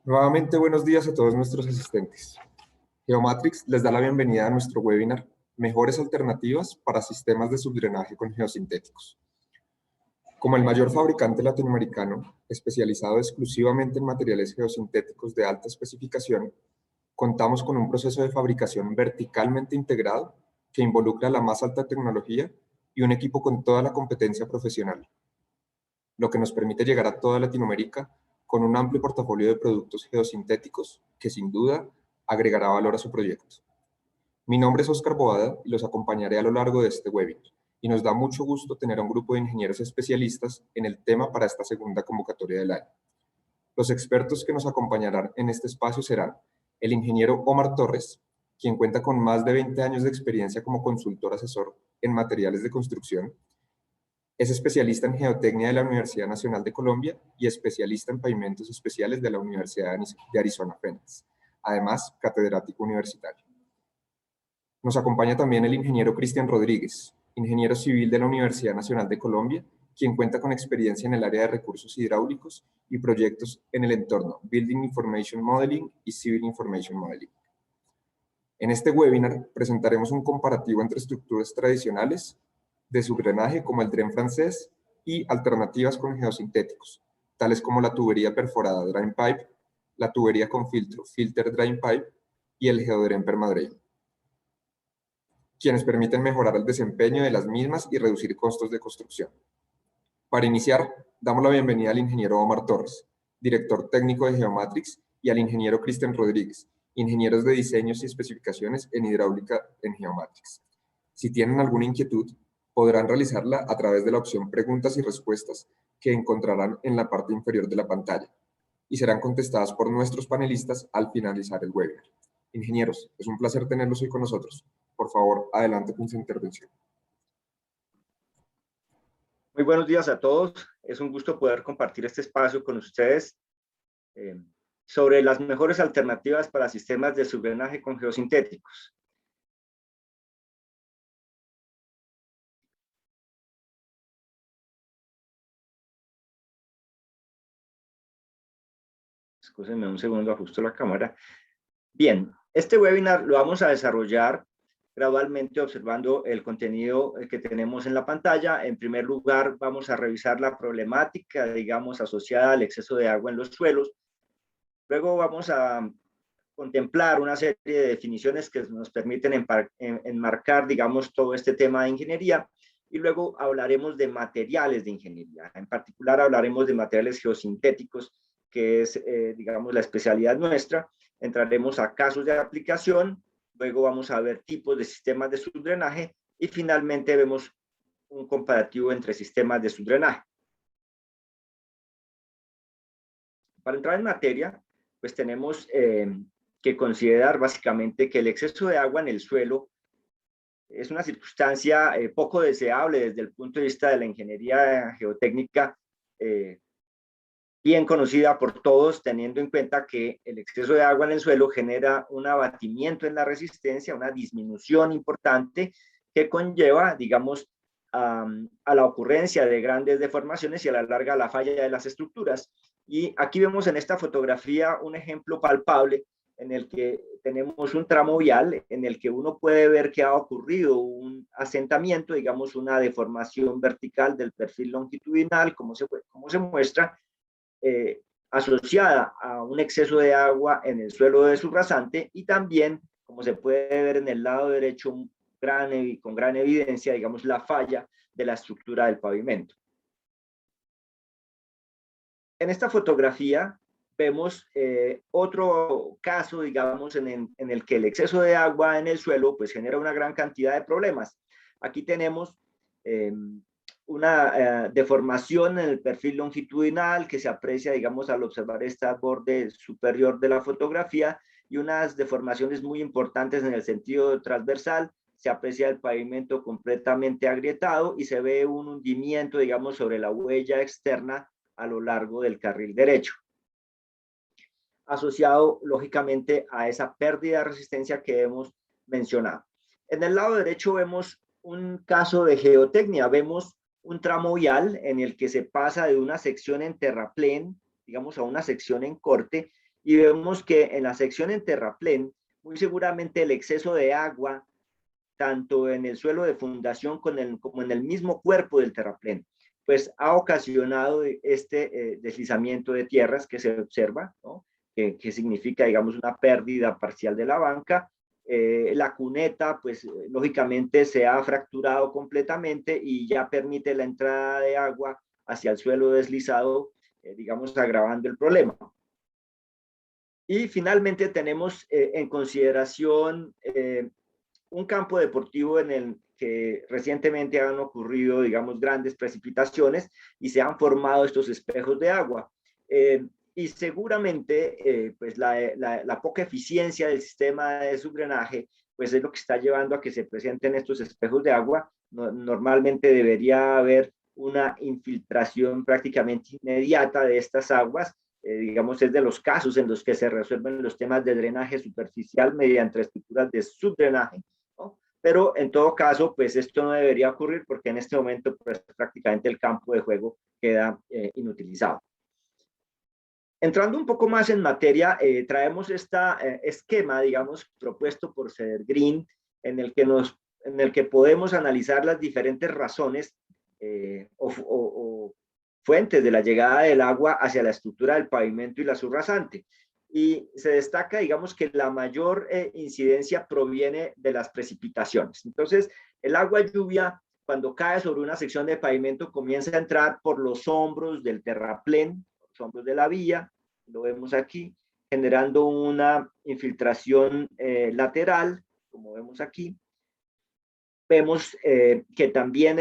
Nuevamente, buenos días a todos nuestros asistentes. Geomatrix les da la bienvenida a nuestro webinar Mejores alternativas para sistemas de subdrenaje con geosintéticos. Como el mayor fabricante latinoamericano especializado exclusivamente en materiales geosintéticos de alta especificación, contamos con un proceso de fabricación verticalmente integrado que involucra la más alta tecnología y un equipo con toda la competencia profesional, lo que nos permite llegar a toda Latinoamérica con un amplio portafolio de productos geosintéticos que sin duda agregará valor a su proyecto. Mi nombre es Oscar Boada y los acompañaré a lo largo de este webinar, y nos da mucho gusto tener a un grupo de ingenieros especialistas en el tema para esta segunda convocatoria del año. Los expertos que nos acompañarán en este espacio serán el ingeniero Omar Torres, quien cuenta con más de 20 años de experiencia como consultor asesor en materiales de construcción. Es especialista en geotecnia de la Universidad Nacional de Colombia y especialista en pavimentos especiales de la Universidad de Arizona Phoenix. Además, catedrático universitario. Nos acompaña también el ingeniero Cristian Rodríguez, ingeniero civil de la Universidad Nacional de Colombia, quien cuenta con experiencia en el área de recursos hidráulicos y proyectos en el entorno Building Information Modeling y Civil Information Modeling. En este webinar presentaremos un comparativo entre estructuras tradicionales de subdrenaje como el dren francés y alternativas con geosintéticos, tales como la tubería perforada drain pipe, la tubería con filtro filter drain pipe y el geodren permadrain, quienes permiten mejorar el desempeño de las mismas y reducir costos de construcción. Para iniciar, damos la bienvenida al ingeniero Omar Torres, director técnico de Geomatrix, y al ingeniero Cristian Rodríguez, ingenieros de diseños y especificaciones en hidráulica en Geomatrix. Si tienen alguna inquietud, podrán realizarla a través de la opción Preguntas y Respuestas que encontrarán en la parte inferior de la pantalla y serán contestadas por nuestros panelistas al finalizar el webinar. Ingenieros, es un placer tenerlos hoy con nosotros. Por favor, adelante con su intervención. Muy buenos días a todos. Es un gusto poder compartir este espacio con ustedes sobre las mejores alternativas para sistemas de subdrenaje con geosintéticos. Escúchenme un segundo, ajusto la cámara. Bien, este webinar lo vamos a desarrollar gradualmente observando el contenido que tenemos en la pantalla. En primer lugar, vamos a revisar la problemática, digamos, asociada al exceso de agua en los suelos. Luego vamos a contemplar una serie de definiciones que nos permiten enmarcar, digamos, todo este tema de ingeniería. Y luego hablaremos de materiales de ingeniería. En particular, hablaremos de materiales geosintéticos, que es, digamos, la especialidad nuestra. Entraremos a casos de aplicación, luego vamos a ver tipos de sistemas de subdrenaje y finalmente vemos un comparativo entre sistemas de subdrenaje. Para entrar en materia, pues tenemos que considerar básicamente que el exceso de agua en el suelo es una circunstancia poco deseable desde el punto de vista de la ingeniería geotécnica, bien conocida por todos, teniendo en cuenta que el exceso de agua en el suelo genera un abatimiento en la resistencia, una disminución importante que conlleva, digamos, a la ocurrencia de grandes deformaciones y a la larga la falla de las estructuras. Y aquí vemos en esta fotografía un ejemplo palpable en el que tenemos un tramo vial en el que uno puede ver que ha ocurrido un asentamiento, digamos una deformación vertical del perfil longitudinal, como se muestra, asociada a un exceso de agua en el suelo de subrasante y también, como se puede ver en el lado derecho, con gran evidencia, digamos, la falla de la estructura del pavimento. En esta fotografía vemos otro caso, digamos, en el que el exceso de agua en el suelo pues genera una gran cantidad de problemas. Aquí tenemos una deformación en el perfil longitudinal que se aprecia, digamos, al observar este borde superior de la fotografía y unas deformaciones muy importantes en el sentido transversal. Se aprecia el pavimento completamente agrietado y se ve un hundimiento, digamos, sobre la huella externa a lo largo del carril derecho, asociado lógicamente a esa pérdida de resistencia que hemos mencionado. En el lado derecho vemos un caso de geotecnia, vemos un tramo vial en el que se pasa de una sección en terraplén, digamos, a una sección en corte, y vemos que en la sección en terraplén, muy seguramente el exceso de agua, tanto en el suelo de fundación como en el mismo cuerpo del terraplén, pues ha ocasionado este deslizamiento de tierras que se observa, ¿no? Que significa, digamos, una pérdida parcial de la banca. La cuneta, pues lógicamente se ha fracturado completamente y ya permite la entrada de agua hacia el suelo deslizado, digamos, agravando el problema. Y finalmente tenemos en consideración un campo deportivo en el que recientemente han ocurrido, digamos, grandes precipitaciones y se han formado estos espejos de agua. Y seguramente, pues la poca eficiencia del sistema de subdrenaje, pues es lo que está llevando a que se presenten estos espejos de agua. Normalmente debería haber una infiltración prácticamente inmediata de estas aguas. Digamos, es de los casos en los que se resuelven los temas de drenaje superficial mediante estructuras de subdrenaje, ¿no? Pero en todo caso, pues esto no debería ocurrir porque en este momento pues, prácticamente el campo de juego queda inutilizado. Entrando un poco más en materia, traemos este esquema, digamos, propuesto por Cedergreen, en el que podemos analizar las diferentes razones o fuentes de la llegada del agua hacia la estructura del pavimento y la subrasante. Y se destaca, digamos, que la mayor incidencia proviene de las precipitaciones. Entonces, el agua lluvia, cuando cae sobre una sección de pavimento, comienza a entrar por los hombros del terraplén, los hombros de la vía, lo vemos aquí, generando una infiltración lateral, como vemos aquí. Vemos que también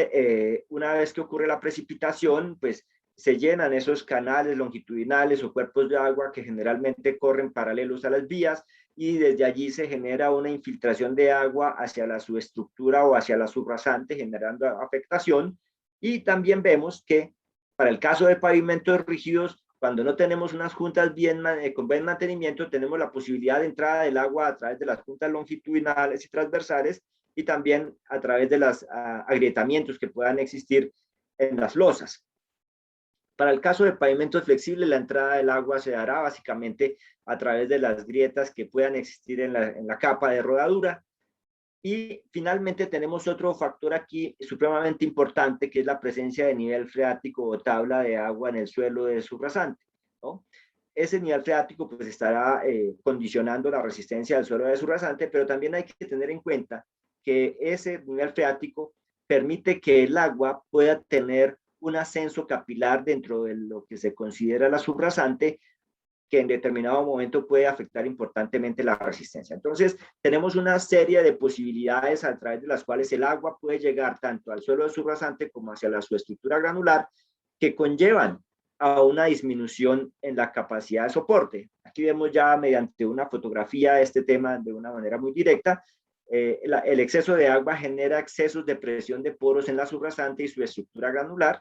una vez que ocurre la precipitación, pues se llenan esos canales longitudinales o cuerpos de agua que generalmente corren paralelos a las vías y desde allí se genera una infiltración de agua hacia la subestructura o hacia la subrasante, generando afectación. Y también vemos que para el caso de pavimentos rígidos, cuando no tenemos unas juntas con buen mantenimiento, tenemos la posibilidad de entrada del agua a través de las juntas longitudinales y transversales y también a través de los agrietamientos que puedan existir en las losas. Para el caso de pavimentos flexibles, la entrada del agua se dará básicamente a través de las grietas que puedan existir en la capa de rodadura. Y finalmente tenemos otro factor aquí supremamente importante, que es la presencia de nivel freático o tabla de agua en el suelo de subrasante, ¿no? Ese nivel freático pues estará condicionando la resistencia del suelo de subrasante, pero también hay que tener en cuenta que ese nivel freático permite que el agua pueda tener un ascenso capilar dentro de lo que se considera la subrasante, que en determinado momento puede afectar importantemente la resistencia. Entonces, tenemos una serie de posibilidades a través de las cuales el agua puede llegar tanto al suelo de subrasante como hacia su estructura granular, que conllevan a una disminución en la capacidad de soporte. Aquí vemos ya mediante una fotografía este tema de una manera muy directa. El exceso de agua genera excesos de presión de poros en la subrasante y su estructura granular,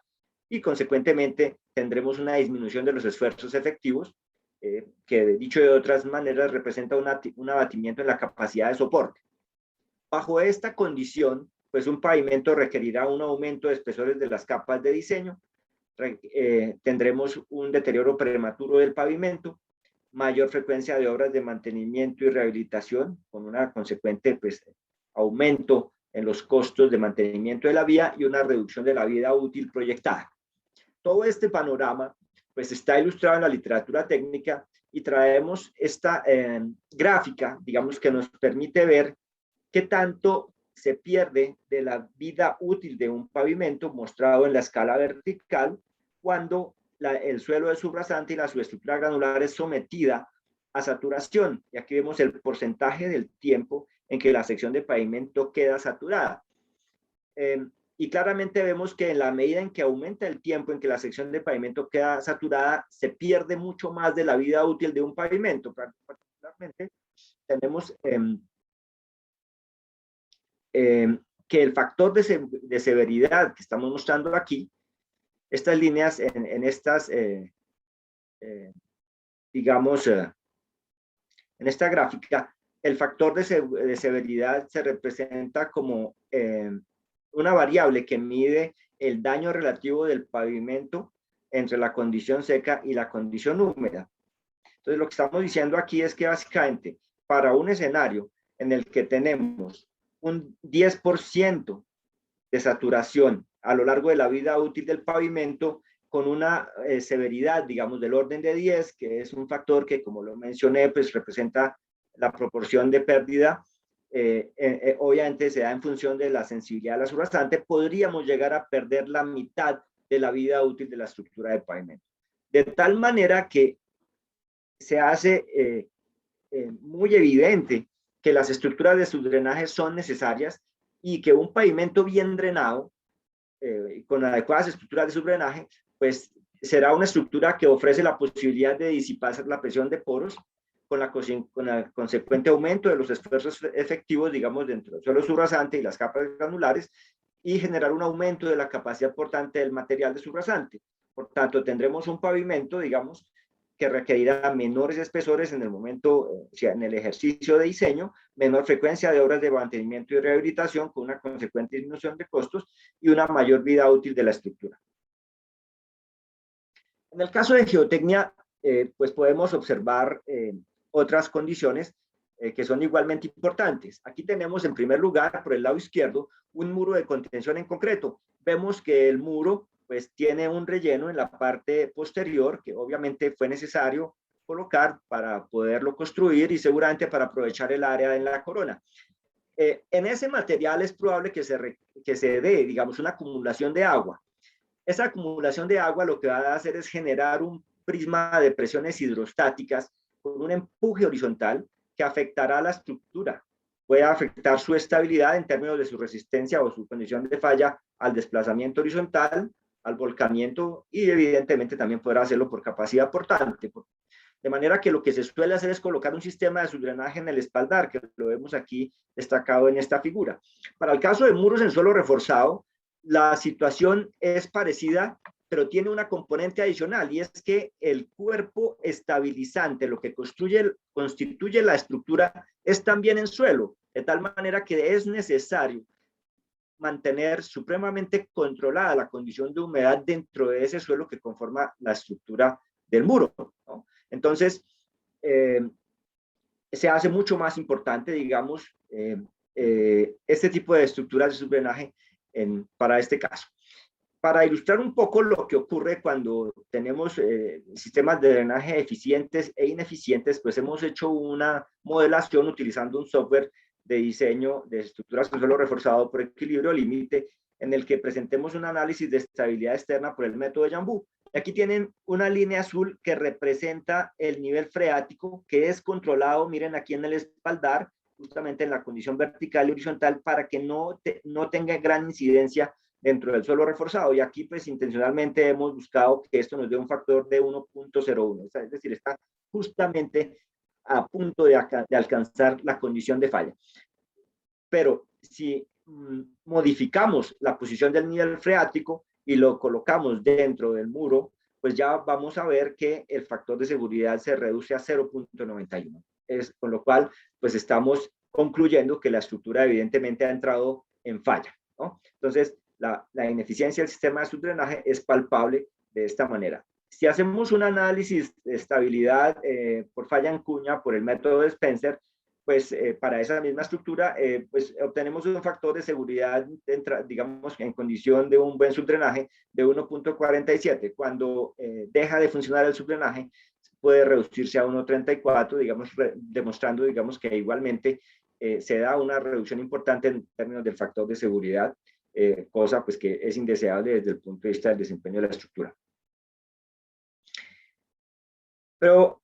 y consecuentemente tendremos una disminución de los esfuerzos efectivos, que dicho de otras maneras representa un abatimiento en la capacidad de soporte. Bajo esta condición, pues un pavimento requerirá un aumento de espesores de las capas de diseño, tendremos un deterioro prematuro del pavimento, mayor frecuencia de obras de mantenimiento y rehabilitación, con una consecuente pues, aumento en los costos de mantenimiento de la vía y una reducción de la vida útil proyectada. Todo este panorama pues está ilustrado en la literatura técnica y traemos esta gráfica, digamos, que nos permite ver qué tanto se pierde de la vida útil de un pavimento mostrado en la escala vertical cuando el suelo de subrasante y la subestructura granular es sometida a saturación. Y aquí vemos el porcentaje del tiempo en que la sección de pavimento queda saturada. Y claramente vemos que en la medida en que aumenta el tiempo en que la sección de pavimento queda saturada, se pierde mucho más de la vida útil de un pavimento. Particularmente tenemos que el factor de severidad que estamos mostrando aquí, estas líneas en estas, digamos, en esta gráfica, el factor de severidad se representa como una variable que mide el daño relativo del pavimento entre la condición seca y la condición húmeda. Entonces, lo que estamos diciendo aquí es que básicamente para un escenario en el que tenemos un 10% de saturación a lo largo de la vida útil del pavimento, con una severidad, digamos, del orden de 10, que es un factor que, como lo mencioné, pues representa la proporción de pérdida, obviamente se da en función de la sensibilidad de la subrasante, podríamos llegar a perder la mitad de la vida útil de la estructura de pavimento. De tal manera que se hace muy evidente que las estructuras de subdrenaje son necesarias y que un pavimento bien drenado, con adecuadas estructuras de subdrenaje, pues será una estructura que ofrece la posibilidad de disipar la presión de poros con la consecuente aumento de los esfuerzos efectivos, digamos, dentro del suelo subrasante y las capas granulares, y generar un aumento de la capacidad portante del material de subrasante. Por tanto, tendremos un pavimento, digamos, que requerirá menores espesores en el momento, o sea, en el ejercicio de diseño, menor frecuencia de obras de mantenimiento y rehabilitación, con una consecuente disminución de costos y una mayor vida útil de la estructura. En el caso de geotecnia, pues podemos observar otras condiciones que son igualmente importantes. Aquí tenemos en primer lugar, por el lado izquierdo, un muro de contención en concreto. Vemos que el muro pues tiene un relleno en la parte posterior que obviamente fue necesario colocar para poderlo construir y seguramente para aprovechar el área en la corona. En ese material es probable que se dé, digamos, una acumulación de agua. Esa acumulación de agua lo que va a hacer es generar un prisma de presiones hidrostáticas con un empuje horizontal que afectará a la estructura. Puede afectar su estabilidad en términos de su resistencia o su condición de falla al desplazamiento horizontal, al volcamiento y evidentemente también podrá hacerlo por capacidad portante. De manera que lo que se suele hacer es colocar un sistema de subdrenaje en el espaldar, que lo vemos aquí destacado en esta figura. Para el caso de muros en suelo reforzado, la situación es parecida, pero tiene una componente adicional, y es que el cuerpo estabilizante, lo que constituye la estructura, es también en suelo, de tal manera que es necesario mantener supremamente controlada la condición de humedad dentro de ese suelo que conforma la estructura del muro, ¿no? Entonces, se hace mucho más importante, digamos, este tipo de estructuras de subdrenaje para este caso. Para ilustrar un poco lo que ocurre cuando tenemos sistemas de drenaje eficientes e ineficientes, pues hemos hecho una modelación utilizando un software de diseño de estructuras con suelo reforzado por equilibrio límite, en el que presentemos un análisis de estabilidad externa por el método de Jambú. Aquí tienen una línea azul que representa el nivel freático, que es controlado, miren aquí en el espaldar, justamente en la condición vertical y horizontal, para que no tenga gran incidencia dentro del suelo reforzado. Y aquí pues intencionalmente hemos buscado que esto nos dé un factor de 1.01, es decir, está justamente a punto de alcanzar la condición de falla. Pero si modificamos la posición del nivel freático y lo colocamos dentro del muro, pues ya vamos a ver que el factor de seguridad se reduce a 0.91. Con lo cual, pues estamos concluyendo que la estructura evidentemente ha entrado en falla, ¿no? Entonces, la ineficiencia del sistema de subdrenaje es palpable de esta manera. Si hacemos un análisis de estabilidad por falla en cuña por el método de Spencer, pues para esa misma estructura, pues obtenemos un factor de seguridad, digamos, en condición de un buen subdrenaje de 1.47. Cuando deja de funcionar el subdrenaje, puede reducirse a 1.34, digamos, demostrando, digamos, que igualmente se da una reducción importante en términos del factor de seguridad, cosa pues que es indeseable desde el punto de vista del desempeño de la estructura. Pero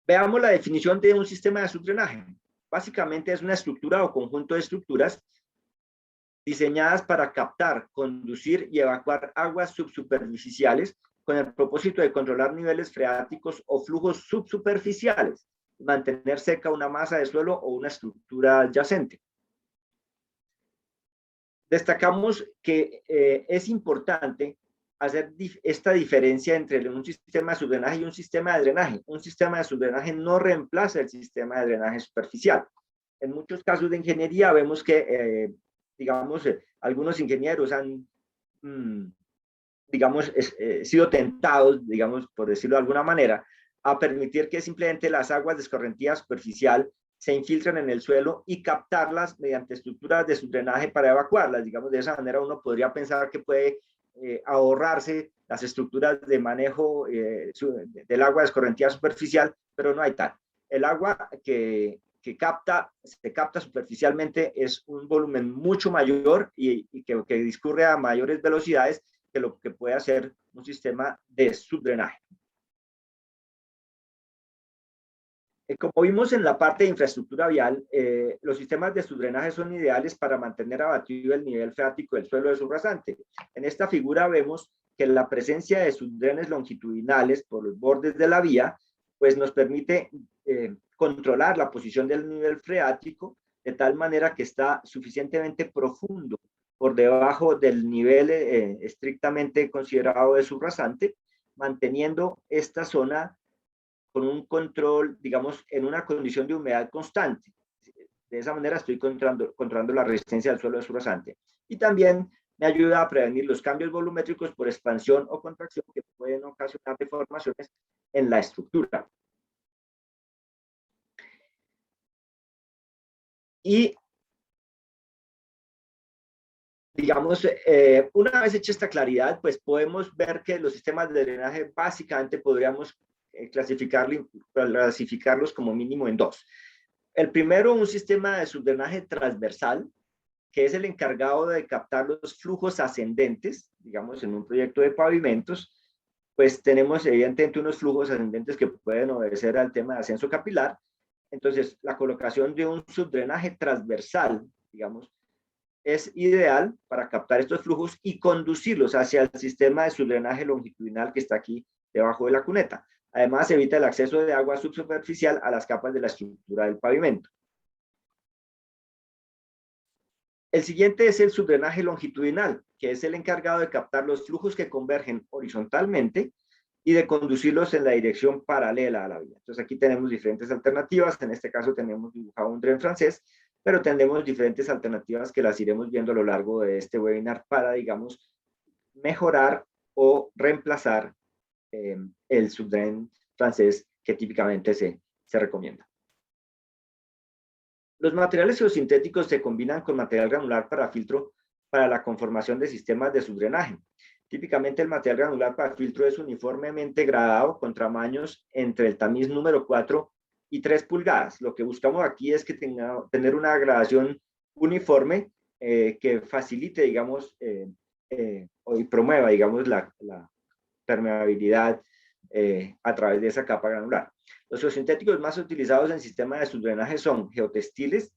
veamos la definición de un sistema de subdrenaje. Básicamente es una estructura o conjunto de estructuras diseñadas para captar, conducir y evacuar aguas subsuperficiales con el propósito de controlar niveles freáticos o flujos subsuperficiales, mantener seca una masa de suelo o una estructura adyacente. Destacamos que es importante hacer esta diferencia entre un sistema de subdrenaje y un sistema de drenaje. Un sistema de subdrenaje no reemplaza el sistema de drenaje superficial. En muchos casos de ingeniería vemos que, digamos, algunos ingenieros han, digamos, sido tentados, digamos, por decirlo de alguna manera, a permitir que simplemente las aguas de escorrentía superficial se infiltren en el suelo y captarlas mediante estructuras de subdrenaje para evacuarlas. Digamos, de esa manera uno podría pensar que puede ahorrarse las estructuras de manejo del agua de escorrentía superficial, pero no hay tal. El agua que se capta superficialmente es un volumen mucho mayor y que discurre a mayores velocidades que lo que puede hacer un sistema de subdrenaje. Como vimos en la parte de infraestructura vial, los sistemas de subdrenaje son ideales para mantener abatido el nivel freático del suelo de subrasante. En esta figura vemos que la presencia de subdrenes longitudinales por los bordes de la vía, pues nos permite controlar la posición del nivel freático de tal manera que está suficientemente profundo por debajo del nivel estrictamente considerado de subrasante, manteniendo esta zona con un control, digamos, en una condición de humedad constante. De esa manera estoy controlando la resistencia del suelo de subrasante. Y también me ayuda a prevenir los cambios volumétricos por expansión o contracción que pueden ocasionar deformaciones en la estructura. Y, digamos, una vez hecha esta claridad, pues podemos ver que los sistemas de drenaje básicamente podríamos clasificarlos como mínimo en dos. El primero, un sistema de subdrenaje transversal, que es el encargado de captar los flujos ascendentes, digamos, en un proyecto de pavimentos, pues tenemos evidentemente unos flujos ascendentes que pueden obedecer al tema de ascenso capilar. Entonces, la colocación de un subdrenaje transversal, digamos, es ideal para captar estos flujos y conducirlos hacia el sistema de subdrenaje longitudinal que está aquí debajo de la cuneta. Además, evita el acceso de agua subsuperficial a las capas de la estructura del pavimento. El siguiente es el subdrenaje longitudinal, que es el encargado de captar los flujos que convergen horizontalmente y de conducirlos en la dirección paralela a la vía. Entonces, aquí tenemos diferentes alternativas. En este caso tenemos dibujado un dren francés, pero tenemos diferentes alternativas que las iremos viendo a lo largo de este webinar para, digamos, mejorar o reemplazar el subdren francés que típicamente se recomienda. Los materiales geosintéticos se combinan con material granular para filtro para la conformación de sistemas de subdrenaje. Típicamente el material granular para filtro es uniformemente gradado con tamaños entre el tamiz número 4 y 3 pulgadas. Lo que buscamos aquí es que tener una gradación uniforme que facilite, digamos, y promueva, digamos, la permeabilidad a través de esa capa granular. Los geosintéticos más utilizados en sistemas de subdrenaje son geotextiles,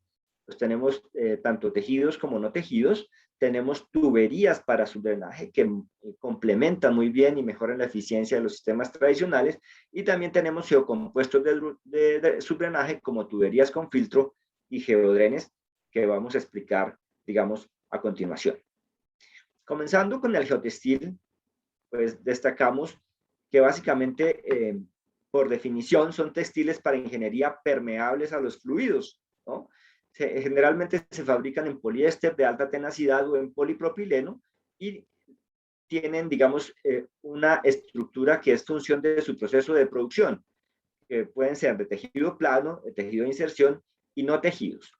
pues tenemos tanto tejidos como no tejidos, tenemos tuberías para subdrenaje que complementan muy bien y mejoran la eficiencia de los sistemas tradicionales, y también tenemos geocompuestos de subdrenaje como tuberías con filtro y geodrenes que vamos a explicar, digamos, a continuación. Comenzando con el geotextil, pues destacamos que básicamente, por definición, son textiles para ingeniería permeables a los fluidos, ¿no? Generalmente se fabrican en poliéster de alta tenacidad o en polipropileno y tienen, digamos, una estructura que es función de su proceso de producción, que pueden ser de tejido plano, de tejido de inserción y no tejidos.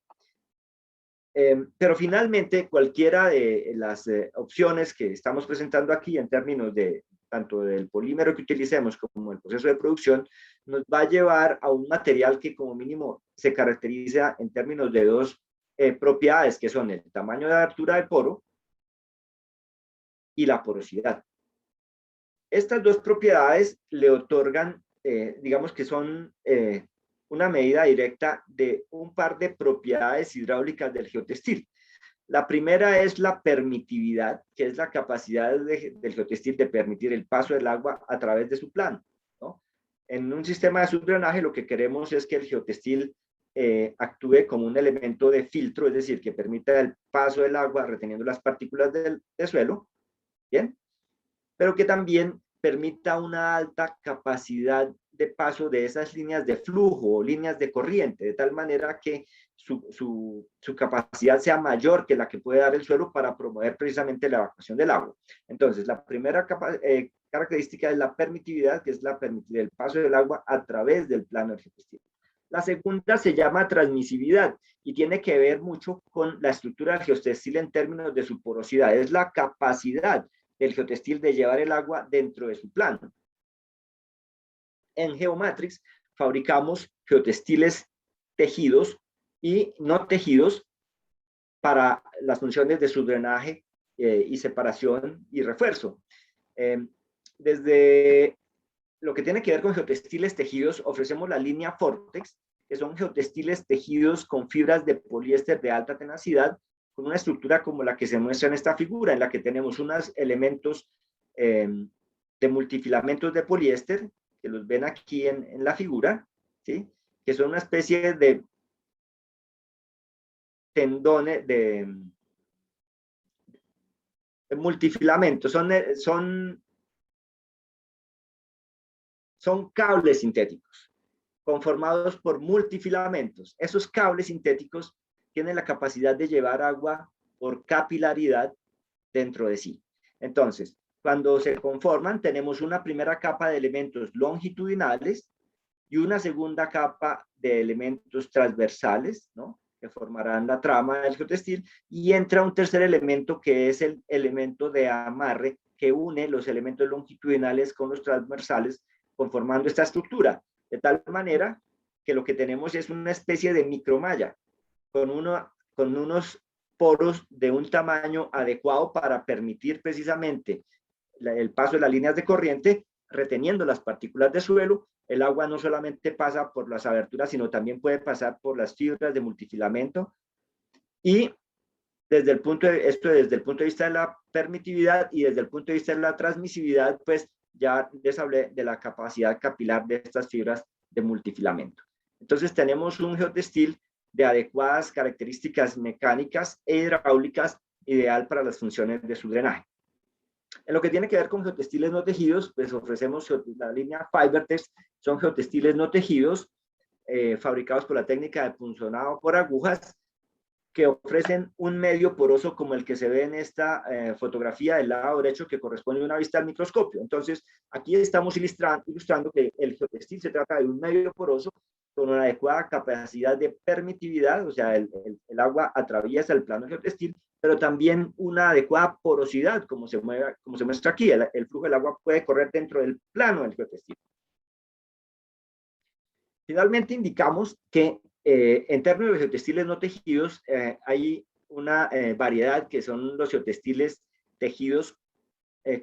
Pero finalmente, cualquiera de las opciones que estamos presentando aquí en términos de tanto del polímero que utilicemos como el proceso de producción, nos va a llevar a un material que como mínimo se caracteriza en términos de dos propiedades, que son el tamaño de abertura del poro y la porosidad. Estas dos propiedades le otorgan, digamos que son una medida directa de un par de propiedades hidráulicas del geotextil. La primera es la permitividad, que es la capacidad del geotextil de permitir el paso del agua a través de su plano, ¿no? En un sistema de subdrenaje lo que queremos es que el geotextil actúe como un elemento de filtro, es decir, que permita el paso del agua reteniendo las partículas del suelo, ¿bien? Pero que también permita una alta capacidad de paso de esas líneas de flujo o líneas de corriente, de tal manera que su capacidad sea mayor que la que puede dar el suelo para promover precisamente la evacuación del agua. Entonces, la primera característica es la permitividad, que es el paso del agua a través del plano del geotextil. La segunda se llama transmisividad y tiene que ver mucho con la estructura del geotextil en términos de su porosidad. Es la capacidad del geotextil de llevar el agua dentro de su plano. En Geomatrix fabricamos geotextiles tejidos y no tejidos para las funciones de subdrenaje y separación y refuerzo. Desde lo que tiene que ver con geotextiles tejidos, ofrecemos la línea Vortex, que son geotextiles tejidos con fibras de poliéster de alta tenacidad, con una estructura como la que se muestra en esta figura, en la que tenemos unos elementos de multifilamentos de poliéster, que los ven aquí en la figura, ¿sí? Que son una especie de tendones de multifilamentos, son cables sintéticos conformados por multifilamentos. Esos cables sintéticos tienen la capacidad de llevar agua por capilaridad dentro de sí. Entonces, cuando se conforman, tenemos una primera capa de elementos longitudinales y una segunda capa de elementos transversales, ¿no?, que formarán la trama del geotextil, y entra un tercer elemento que es el elemento de amarre que une los elementos longitudinales con los transversales, conformando esta estructura, de tal manera que lo que tenemos es una especie de micromalla con unos poros de un tamaño adecuado para permitir precisamente el paso de las líneas de corriente, reteniendo las partículas de suelo. El agua no solamente pasa por las aberturas, sino también puede pasar por las fibras de multifilamento. Y desde el punto de vista de la permitividad y desde el punto de vista de la transmisividad, pues ya les hablé de la capacidad capilar de estas fibras de multifilamento. Entonces tenemos un geotextil de adecuadas características mecánicas e hidráulicas, ideal para las funciones de su drenaje. En lo que tiene que ver con geotextiles no tejidos, pues ofrecemos la línea Fibertex. Son geotextiles no tejidos fabricados por la técnica de punzonado por agujas, que ofrecen un medio poroso como el que se ve en esta fotografía del lado derecho, que corresponde a una vista al microscopio. Entonces, aquí estamos ilustrando que el geotextil se trata de un medio poroso con una adecuada capacidad de permitividad, o sea, el agua atraviesa el plano geotextil, pero también una adecuada porosidad, como se muestra aquí. El flujo del agua puede correr dentro del plano del geotextil. Finalmente, indicamos que en términos de geotextiles no tejidos, hay una variedad que son los geotextiles tejidos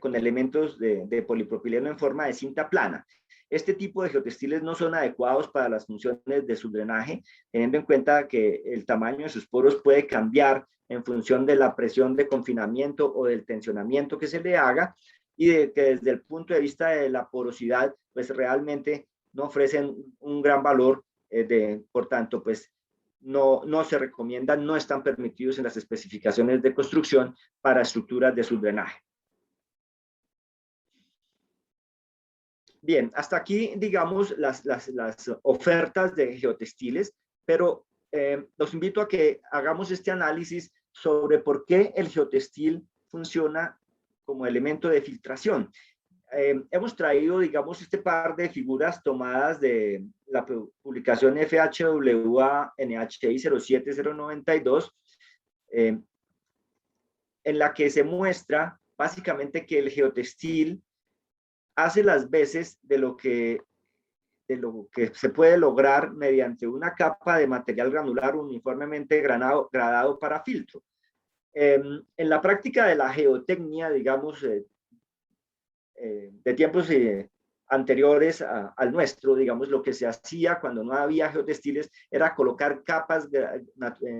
con elementos de polipropileno en forma de cinta plana. Este tipo de geotextiles no son adecuados para las funciones de subdrenaje, teniendo en cuenta que el tamaño de sus poros puede cambiar en función de la presión de confinamiento o del tensionamiento que se le haga, y que desde el punto de vista de la porosidad, pues realmente no ofrecen un gran valor, por tanto, pues no se recomiendan, no están permitidos en las especificaciones de construcción para estructuras de subdrenaje. Bien, hasta aquí, digamos, las ofertas de geotextiles, pero los invito a que hagamos este análisis sobre por qué el geotextil funciona como elemento de filtración. Hemos traído, digamos, este par de figuras tomadas de la publicación FHWA NHI 07092, en la que se muestra básicamente que el geotextil hace las veces de lo que se puede lograr mediante una capa de material granular uniformemente gradado para filtro. En la práctica de la geotecnia, digamos, de tiempos anteriores al nuestro, digamos, lo que se hacía cuando no había geotextiles era colocar capas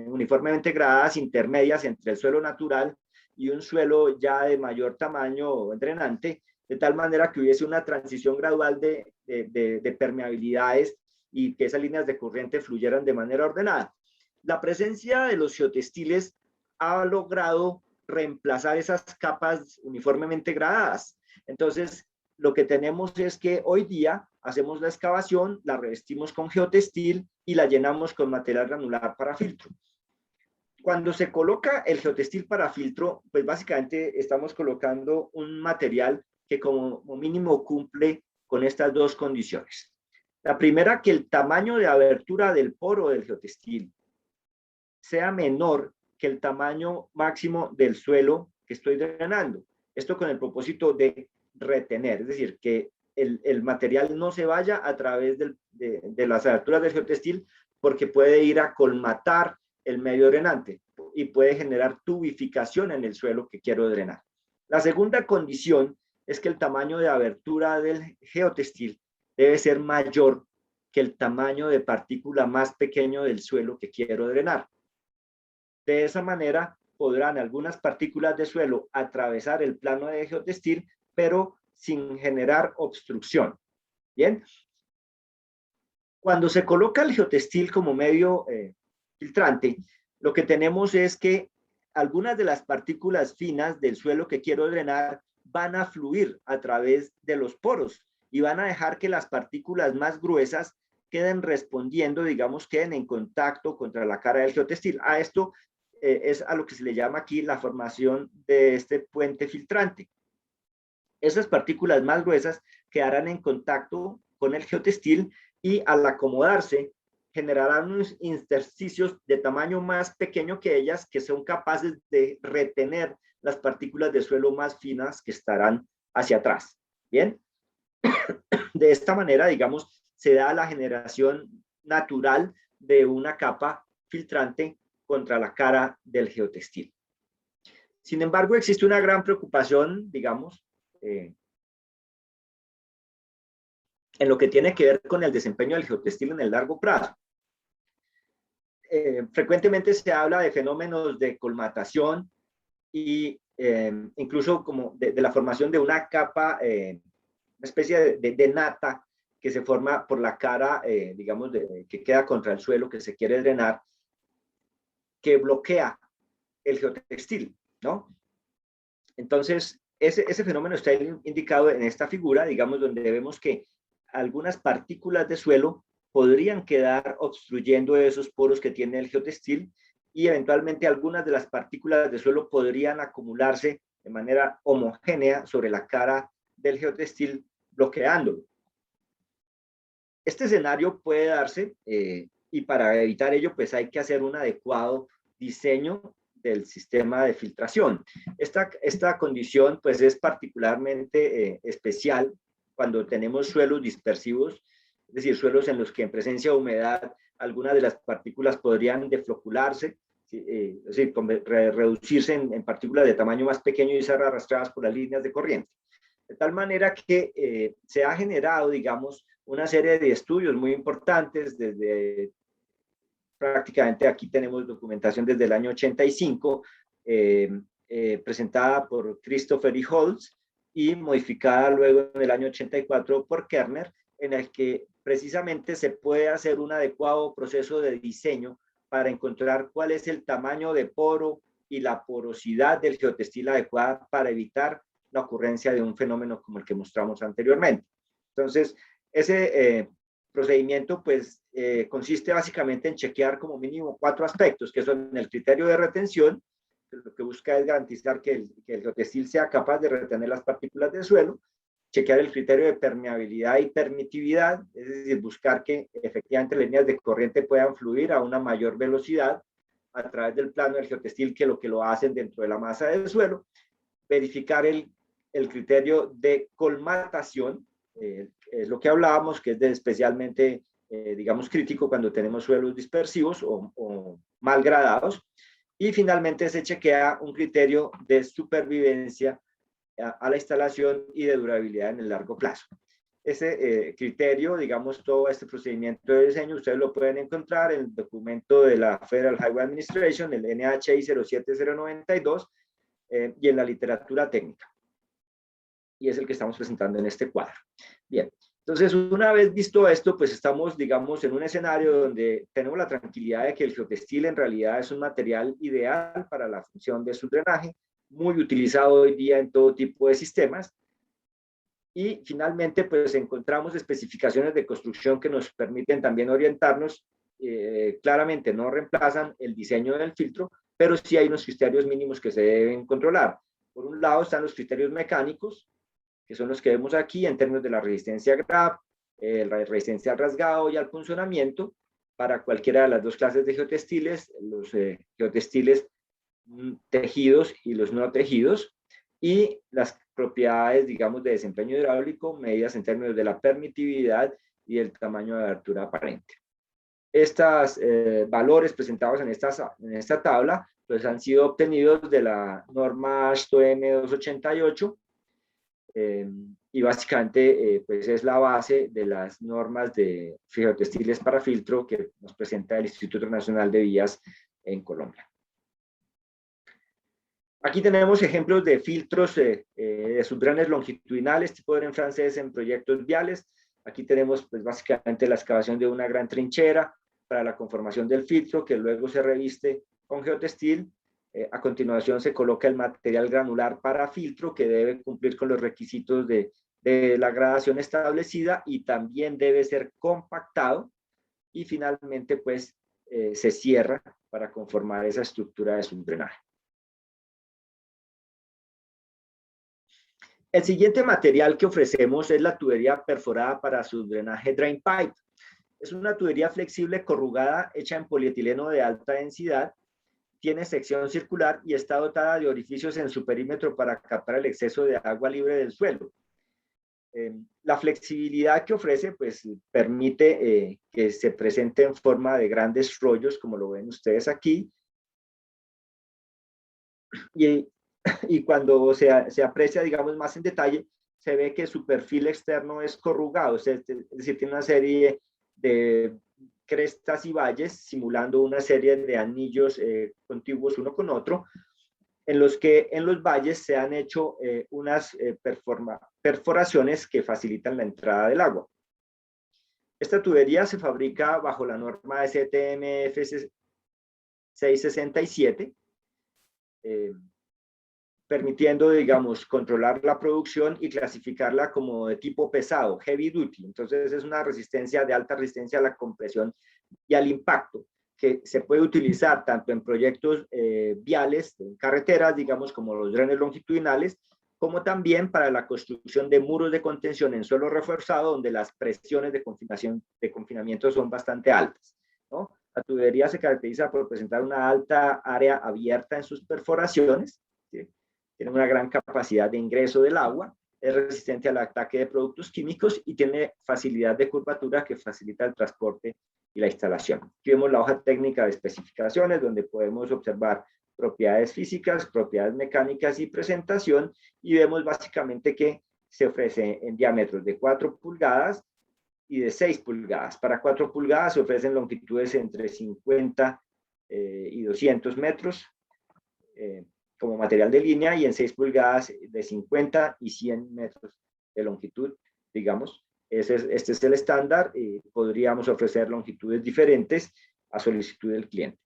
uniformemente gradadas intermedias entre el suelo natural y un suelo ya de mayor tamaño drenante, de tal manera que hubiese una transición gradual de permeabilidades y que esas líneas de corriente fluyeran de manera ordenada. La presencia de los geotextiles ha logrado reemplazar esas capas uniformemente gradadas. Entonces, lo que tenemos es que hoy día hacemos la excavación, la revestimos con geotextil y la llenamos con material granular para filtro. Cuando se coloca el geotextil para filtro, pues básicamente estamos colocando un material que como mínimo cumple con estas dos condiciones. La primera, que el tamaño de abertura del poro del geotextil sea menor que el tamaño máximo del suelo que estoy drenando. Esto con el propósito de retener, es decir, que el material no se vaya a través de las aberturas del geotextil, porque puede ir a colmatar el medio drenante y puede generar tubificación en el suelo que quiero drenar. La segunda condición es que el tamaño de abertura del geotextil debe ser mayor que el tamaño de partícula más pequeño del suelo que quiero drenar. De esa manera podrán algunas partículas de suelo atravesar el plano de geotextil, pero sin generar obstrucción. Bien. Cuando se coloca el geotextil como medio filtrante, lo que tenemos es que algunas de las partículas finas del suelo que quiero drenar van a fluir a través de los poros y van a dejar que las partículas más gruesas queden respondiendo, digamos, queden en contacto contra la cara del geotextil. A esto es a lo que se le llama aquí la formación de este puente filtrante. Esas partículas más gruesas quedarán en contacto con el geotextil y al acomodarse generarán unos intersticios de tamaño más pequeño que ellas, que son capaces de retener las partículas de suelo más finas que estarán hacia atrás. Bien, de esta manera, digamos, se da la generación natural de una capa filtrante contra la cara del geotextil. Sin embargo, existe una gran preocupación, digamos, en lo que tiene que ver con el desempeño del geotextil en el largo plazo. Frecuentemente se habla de fenómenos de colmatación y incluso como de la formación de una capa, una especie de nata que se forma por la cara, digamos, que queda contra el suelo que se quiere drenar, que bloquea el geotextil, ¿no? Entonces, ese fenómeno está indicado en esta figura, digamos, donde vemos que algunas partículas de suelo podrían quedar obstruyendo esos poros que tiene el geotextil y eventualmente algunas de las partículas de suelo podrían acumularse de manera homogénea sobre la cara del geotextil, bloqueándolo. Este escenario puede darse y para evitar ello, pues hay que hacer un adecuado diseño del sistema de filtración. Esta condición pues es particularmente especial cuando tenemos suelos dispersivos, es decir, suelos en los que en presencia de humedad algunas de las partículas podrían deflocularse, es decir, reducirse en partículas de tamaño más pequeño y ser arrastradas por las líneas de corriente. De tal manera que se ha generado, digamos, una serie de estudios muy importantes desde prácticamente aquí tenemos documentación desde el año 85, presentada por Christopher y Holtz y modificada luego en el año 84 por Kerner, en el que precisamente se puede hacer un adecuado proceso de diseño para encontrar cuál es el tamaño de poro y la porosidad del geotextil adecuada para evitar la ocurrencia de un fenómeno como el que mostramos anteriormente. Entonces, ese procedimiento pues consiste básicamente en chequear como mínimo 4 aspectos, que son el criterio de retención, que lo que busca es garantizar que el geotextil sea capaz de retener las partículas del suelo, chequear el criterio de permeabilidad y permitividad, es decir, buscar que efectivamente las líneas de corriente puedan fluir a una mayor velocidad a través del plano del geotextil que lo hacen dentro de la masa del suelo, verificar el criterio de colmatación, es lo que hablábamos, que es especialmente, digamos, crítico cuando tenemos suelos dispersivos o mal gradados, y finalmente se chequea un criterio de supervivencia a la instalación y de durabilidad en el largo plazo. Ese criterio, digamos, todo este procedimiento de diseño, ustedes lo pueden encontrar en el documento de la Federal Highway Administration, el NHI 07092, y en la literatura técnica. Y es el que estamos presentando en este cuadro. Bien, entonces una vez visto esto, pues estamos, digamos, en un escenario donde tenemos la tranquilidad de que el geotextil en realidad es un material ideal para la función de su drenaje, muy utilizado hoy día en todo tipo de sistemas, Y finalmente, pues encontramos especificaciones de construcción que nos permiten también orientarnos. Claramente no reemplazan el diseño del filtro, pero sí hay unos criterios mínimos que se deben controlar. Por un lado están los criterios mecánicos, que son los que vemos aquí en términos de la resistencia a grab, la resistencia al rasgado y al punzonamiento, para cualquiera de las dos clases de geotextiles, los geotextiles tejidos y los no tejidos, y las propiedades, digamos, de desempeño hidráulico, medidas en términos de la permitividad y el tamaño de abertura aparente. Estos valores presentados en esta tabla pues han sido obtenidos de la norma AASHTO M288 y básicamente pues es la base de las normas de geotextiles para filtro que nos presenta el Instituto Nacional de Vías en Colombia. Aquí tenemos ejemplos de filtros de subdrenes longitudinales tipo dren francés en proyectos viales. Aquí tenemos pues básicamente la excavación de una gran trinchera para la conformación del filtro que luego se reviste con geotextil. A continuación se coloca el material granular para filtro que debe cumplir con los requisitos de la gradación establecida y también debe ser compactado y finalmente pues se cierra para conformar esa estructura de subdrenaje. El siguiente material que ofrecemos es la tubería perforada para subdrenaje drain pipe. Es una tubería flexible corrugada hecha en polietileno de alta densidad, tiene sección circular y está dotada de orificios en su perímetro para captar el exceso de agua libre del suelo. La flexibilidad que ofrece pues permite que se presente en forma de grandes rollos, como lo ven ustedes aquí, y cuando se aprecia, digamos, más en detalle, se ve que su perfil externo es corrugado, es decir, tiene una serie de crestas y valles simulando una serie de anillos contiguos uno con otro, en los que en los valles se han hecho unas perforaciones que facilitan la entrada del agua. Esta tubería se fabrica bajo la norma STMF 667, permitiendo, digamos, controlar la producción y clasificarla como de tipo pesado, heavy duty. Entonces es una resistencia de alta resistencia a la compresión y al impacto, que se puede utilizar tanto en proyectos viales, en carreteras, digamos, como los drenes longitudinales, como también para la construcción de muros de contención en suelo reforzado, donde las presiones de confinamiento son bastante altas, ¿no? La tubería se caracteriza por presentar una alta área abierta en sus perforaciones, ¿sí? Tiene una gran capacidad de ingreso del agua, es resistente al ataque de productos químicos y tiene facilidad de curvatura que facilita el transporte y la instalación. Aquí vemos la hoja técnica de especificaciones donde podemos observar propiedades físicas, propiedades mecánicas y presentación, y vemos básicamente que se ofrece en diámetros de 4 pulgadas y de 6 pulgadas. Para 4 pulgadas se ofrecen longitudes entre 50 y 200 metros, como material de línea, y en 6 pulgadas de 50 y 100 metros de longitud, digamos. Este es el estándar. Podríamos ofrecer longitudes diferentes a solicitud del cliente.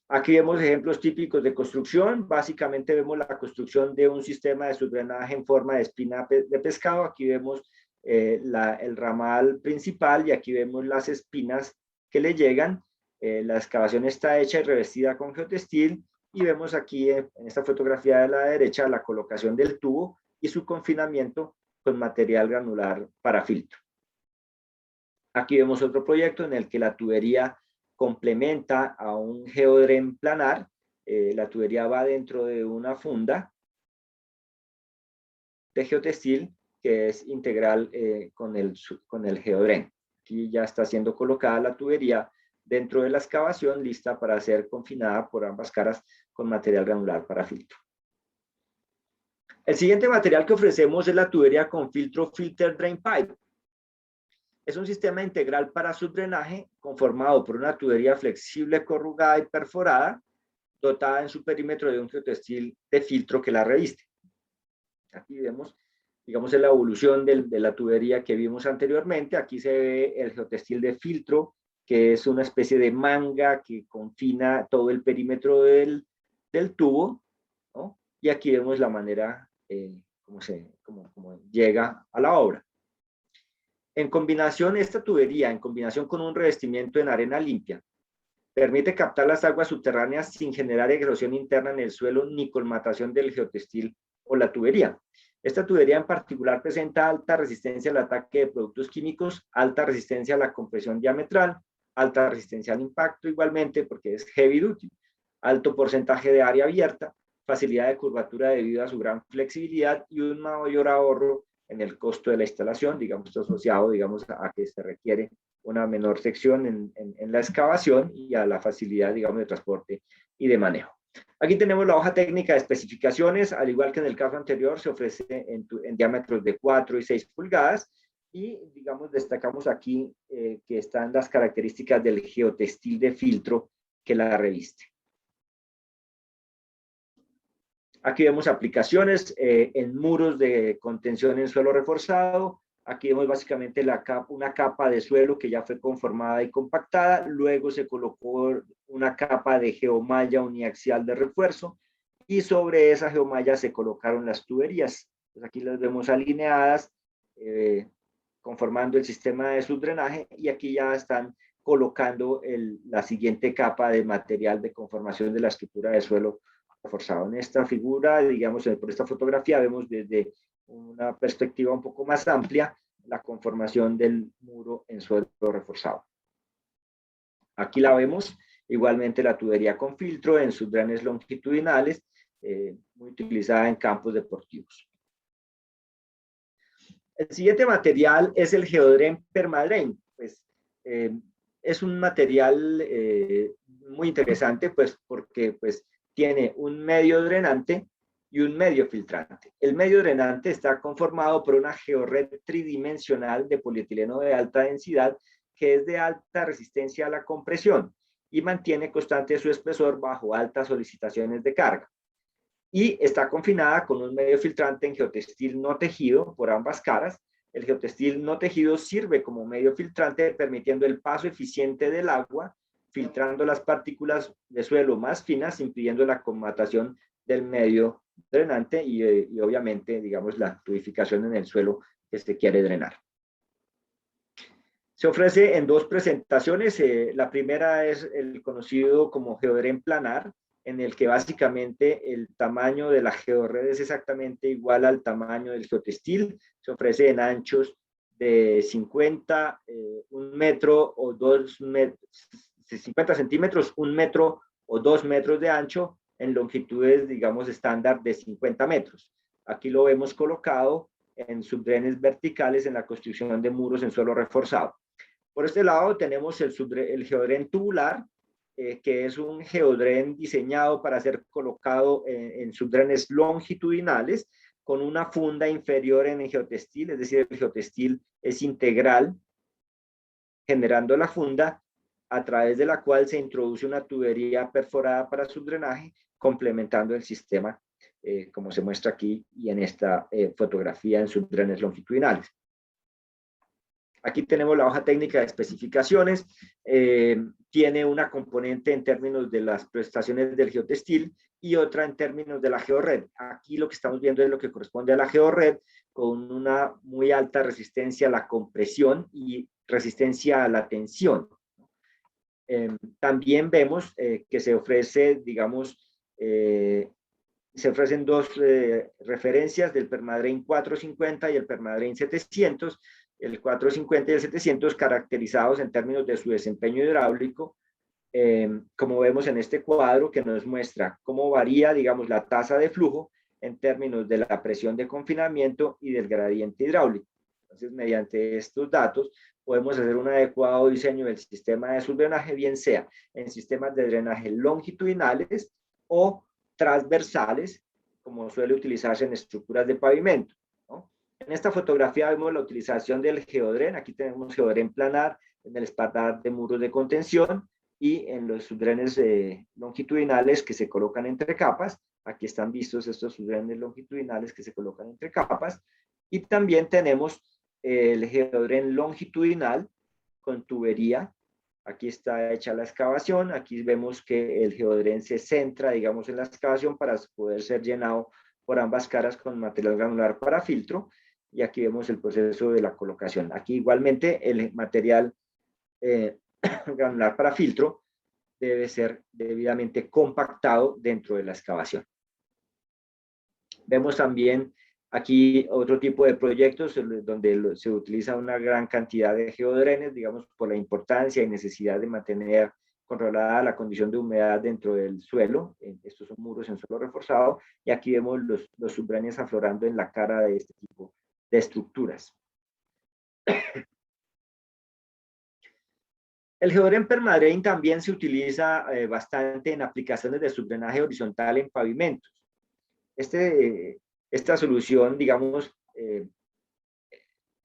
Aquí vemos ejemplos típicos de construcción. Básicamente vemos la construcción de un sistema de subdrenaje en forma de espina de pescado. Aquí vemos el ramal principal y aquí vemos las espinas que le llegan. La excavación está hecha y revestida con geotextil. Y vemos aquí en esta fotografía de la derecha la colocación del tubo y su confinamiento con material granular para filtro. Aquí vemos otro proyecto en el que la tubería complementa a un geodren planar. La tubería va dentro de una funda de geotextil que es integral con el geodren. Aquí ya está siendo colocada la tubería dentro de la excavación, lista para ser confinada por ambas caras con material granular para filtro. El siguiente material que ofrecemos es la tubería con filtro Filter Drain Pipe. Es un sistema integral para subdrenaje conformado por una tubería flexible, corrugada y perforada, dotada en su perímetro de un geotextil de filtro que la reviste. Aquí vemos, digamos, la evolución de la tubería que vimos anteriormente. Aquí se ve el geotextil de filtro, que es una especie de manga que confina todo el perímetro del tubo, ¿no? Y aquí vemos la manera como como llega a la obra. En combinación, esta tubería, en combinación con un revestimiento en arena limpia, permite captar las aguas subterráneas sin generar erosión interna en el suelo ni colmatación del geotextil o la tubería. Esta tubería en particular presenta alta resistencia al ataque de productos químicos, alta resistencia a la compresión diametral, alta resistencia al impacto igualmente porque es heavy duty, alto porcentaje de área abierta, facilidad de curvatura debido a su gran flexibilidad y un mayor ahorro en el costo de la instalación, digamos, esto asociado, digamos, a que se requiere una menor sección en la excavación y a la facilidad, digamos, de transporte y de manejo. Aquí tenemos la hoja técnica de especificaciones, al igual que en el caso anterior, se ofrece en diámetros de 4 y 6 pulgadas, y, digamos, destacamos aquí que están las características del geotextil de filtro que la reviste. Aquí vemos aplicaciones en muros de contención en suelo reforzado. Aquí vemos básicamente una capa de suelo que ya fue conformada y compactada. Luego se colocó una capa de geomalla uniaxial de refuerzo y sobre esa geomalla se colocaron las tuberías. Pues aquí las vemos alineadas, conformando el sistema de subdrenaje, y aquí ya están colocando la siguiente capa de material de conformación de la estructura de suelo reforzado. En esta figura, digamos, por esta fotografía, vemos desde una perspectiva un poco más amplia la conformación del muro en suelo reforzado. Aquí la vemos, igualmente la tubería con filtro en subdrenes longitudinales, muy utilizada en campos deportivos. El siguiente material es el Geodrain Permadrain. Pues, es un material muy interesante, pues, porque pues, tiene un medio drenante y un medio filtrante. El medio drenante está conformado por una georred tridimensional de polietileno de alta densidad que es de alta resistencia a la compresión y mantiene constante su espesor bajo altas solicitaciones de carga. Y está confinada con un medio filtrante en geotextil no tejido por ambas caras. El geotextil no tejido sirve como medio filtrante, permitiendo el paso eficiente del agua, filtrando las partículas de suelo más finas, impidiendo la colmatación del medio drenante y obviamente, digamos, la tubificación en el suelo que se quiere drenar. Se ofrece en dos presentaciones. La primera es el conocido como Geodrain planar, en el que básicamente el tamaño de la georred es exactamente igual al tamaño del geotextil. Se ofrece en anchos de 50, 1 metro o 2 metros, 50 centímetros, 1 metro o 2 metros de ancho, en longitudes, digamos, estándar de 50 metros. Aquí lo vemos colocado en subdrenes verticales en la construcción de muros en suelo reforzado. Por este lado tenemos el geodren tubular, que es un geodren diseñado para ser colocado en subdrenes longitudinales con una funda inferior en el geotextil, es decir, el geotextil es integral, generando la funda a través de la cual se introduce una tubería perforada para subdrenaje, complementando el sistema, como se muestra aquí y en esta fotografía en subdrenes longitudinales. Aquí tenemos la hoja técnica de especificaciones. Tiene una componente en términos de las prestaciones del geotextil y otra en términos de la georred. Aquí lo que estamos viendo es lo que corresponde a la georred, con una muy alta resistencia a la compresión y resistencia a la tensión. También vemos que se ofrece, digamos, se ofrecen dos referencias del Permadrain 450 y el Permadrain 700. El 450 y el 700 caracterizados en términos de su desempeño hidráulico, como vemos en este cuadro que nos muestra cómo varía, digamos, la tasa de flujo en términos de la presión de confinamiento y del gradiente hidráulico. Entonces, mediante estos datos, podemos hacer un adecuado diseño del sistema de subdrenaje, bien sea en sistemas de drenaje longitudinales o transversales, como suele utilizarse en estructuras de pavimento, ¿no? En esta fotografía vemos la utilización del geodren. Aquí tenemos geodren planar en el espaldar de muros de contención y en los subdrenes longitudinales que se colocan entre capas. Aquí están vistos estos subdrenes longitudinales que se colocan entre capas. Y también tenemos el geodren longitudinal con tubería. Aquí está hecha la excavación. Aquí vemos que el geodren se centra, digamos, en la excavación para poder ser llenado por ambas caras con material granular para filtro, y aquí vemos el proceso de la colocación. Aquí igualmente el material granular para filtro debe ser debidamente compactado dentro de la excavación. Vemos también aquí otro tipo de proyectos donde se utiliza una gran cantidad de geodrenes, digamos, por la importancia y necesidad de mantener controlada la condición de humedad dentro del suelo. Estos son muros en suelo reforzado, y aquí vemos los subdrenes aflorando en la cara de este tipo de estructuras. El geodren permadrain también se utiliza bastante en aplicaciones de subdrenaje horizontal en pavimentos. Esta solución, digamos,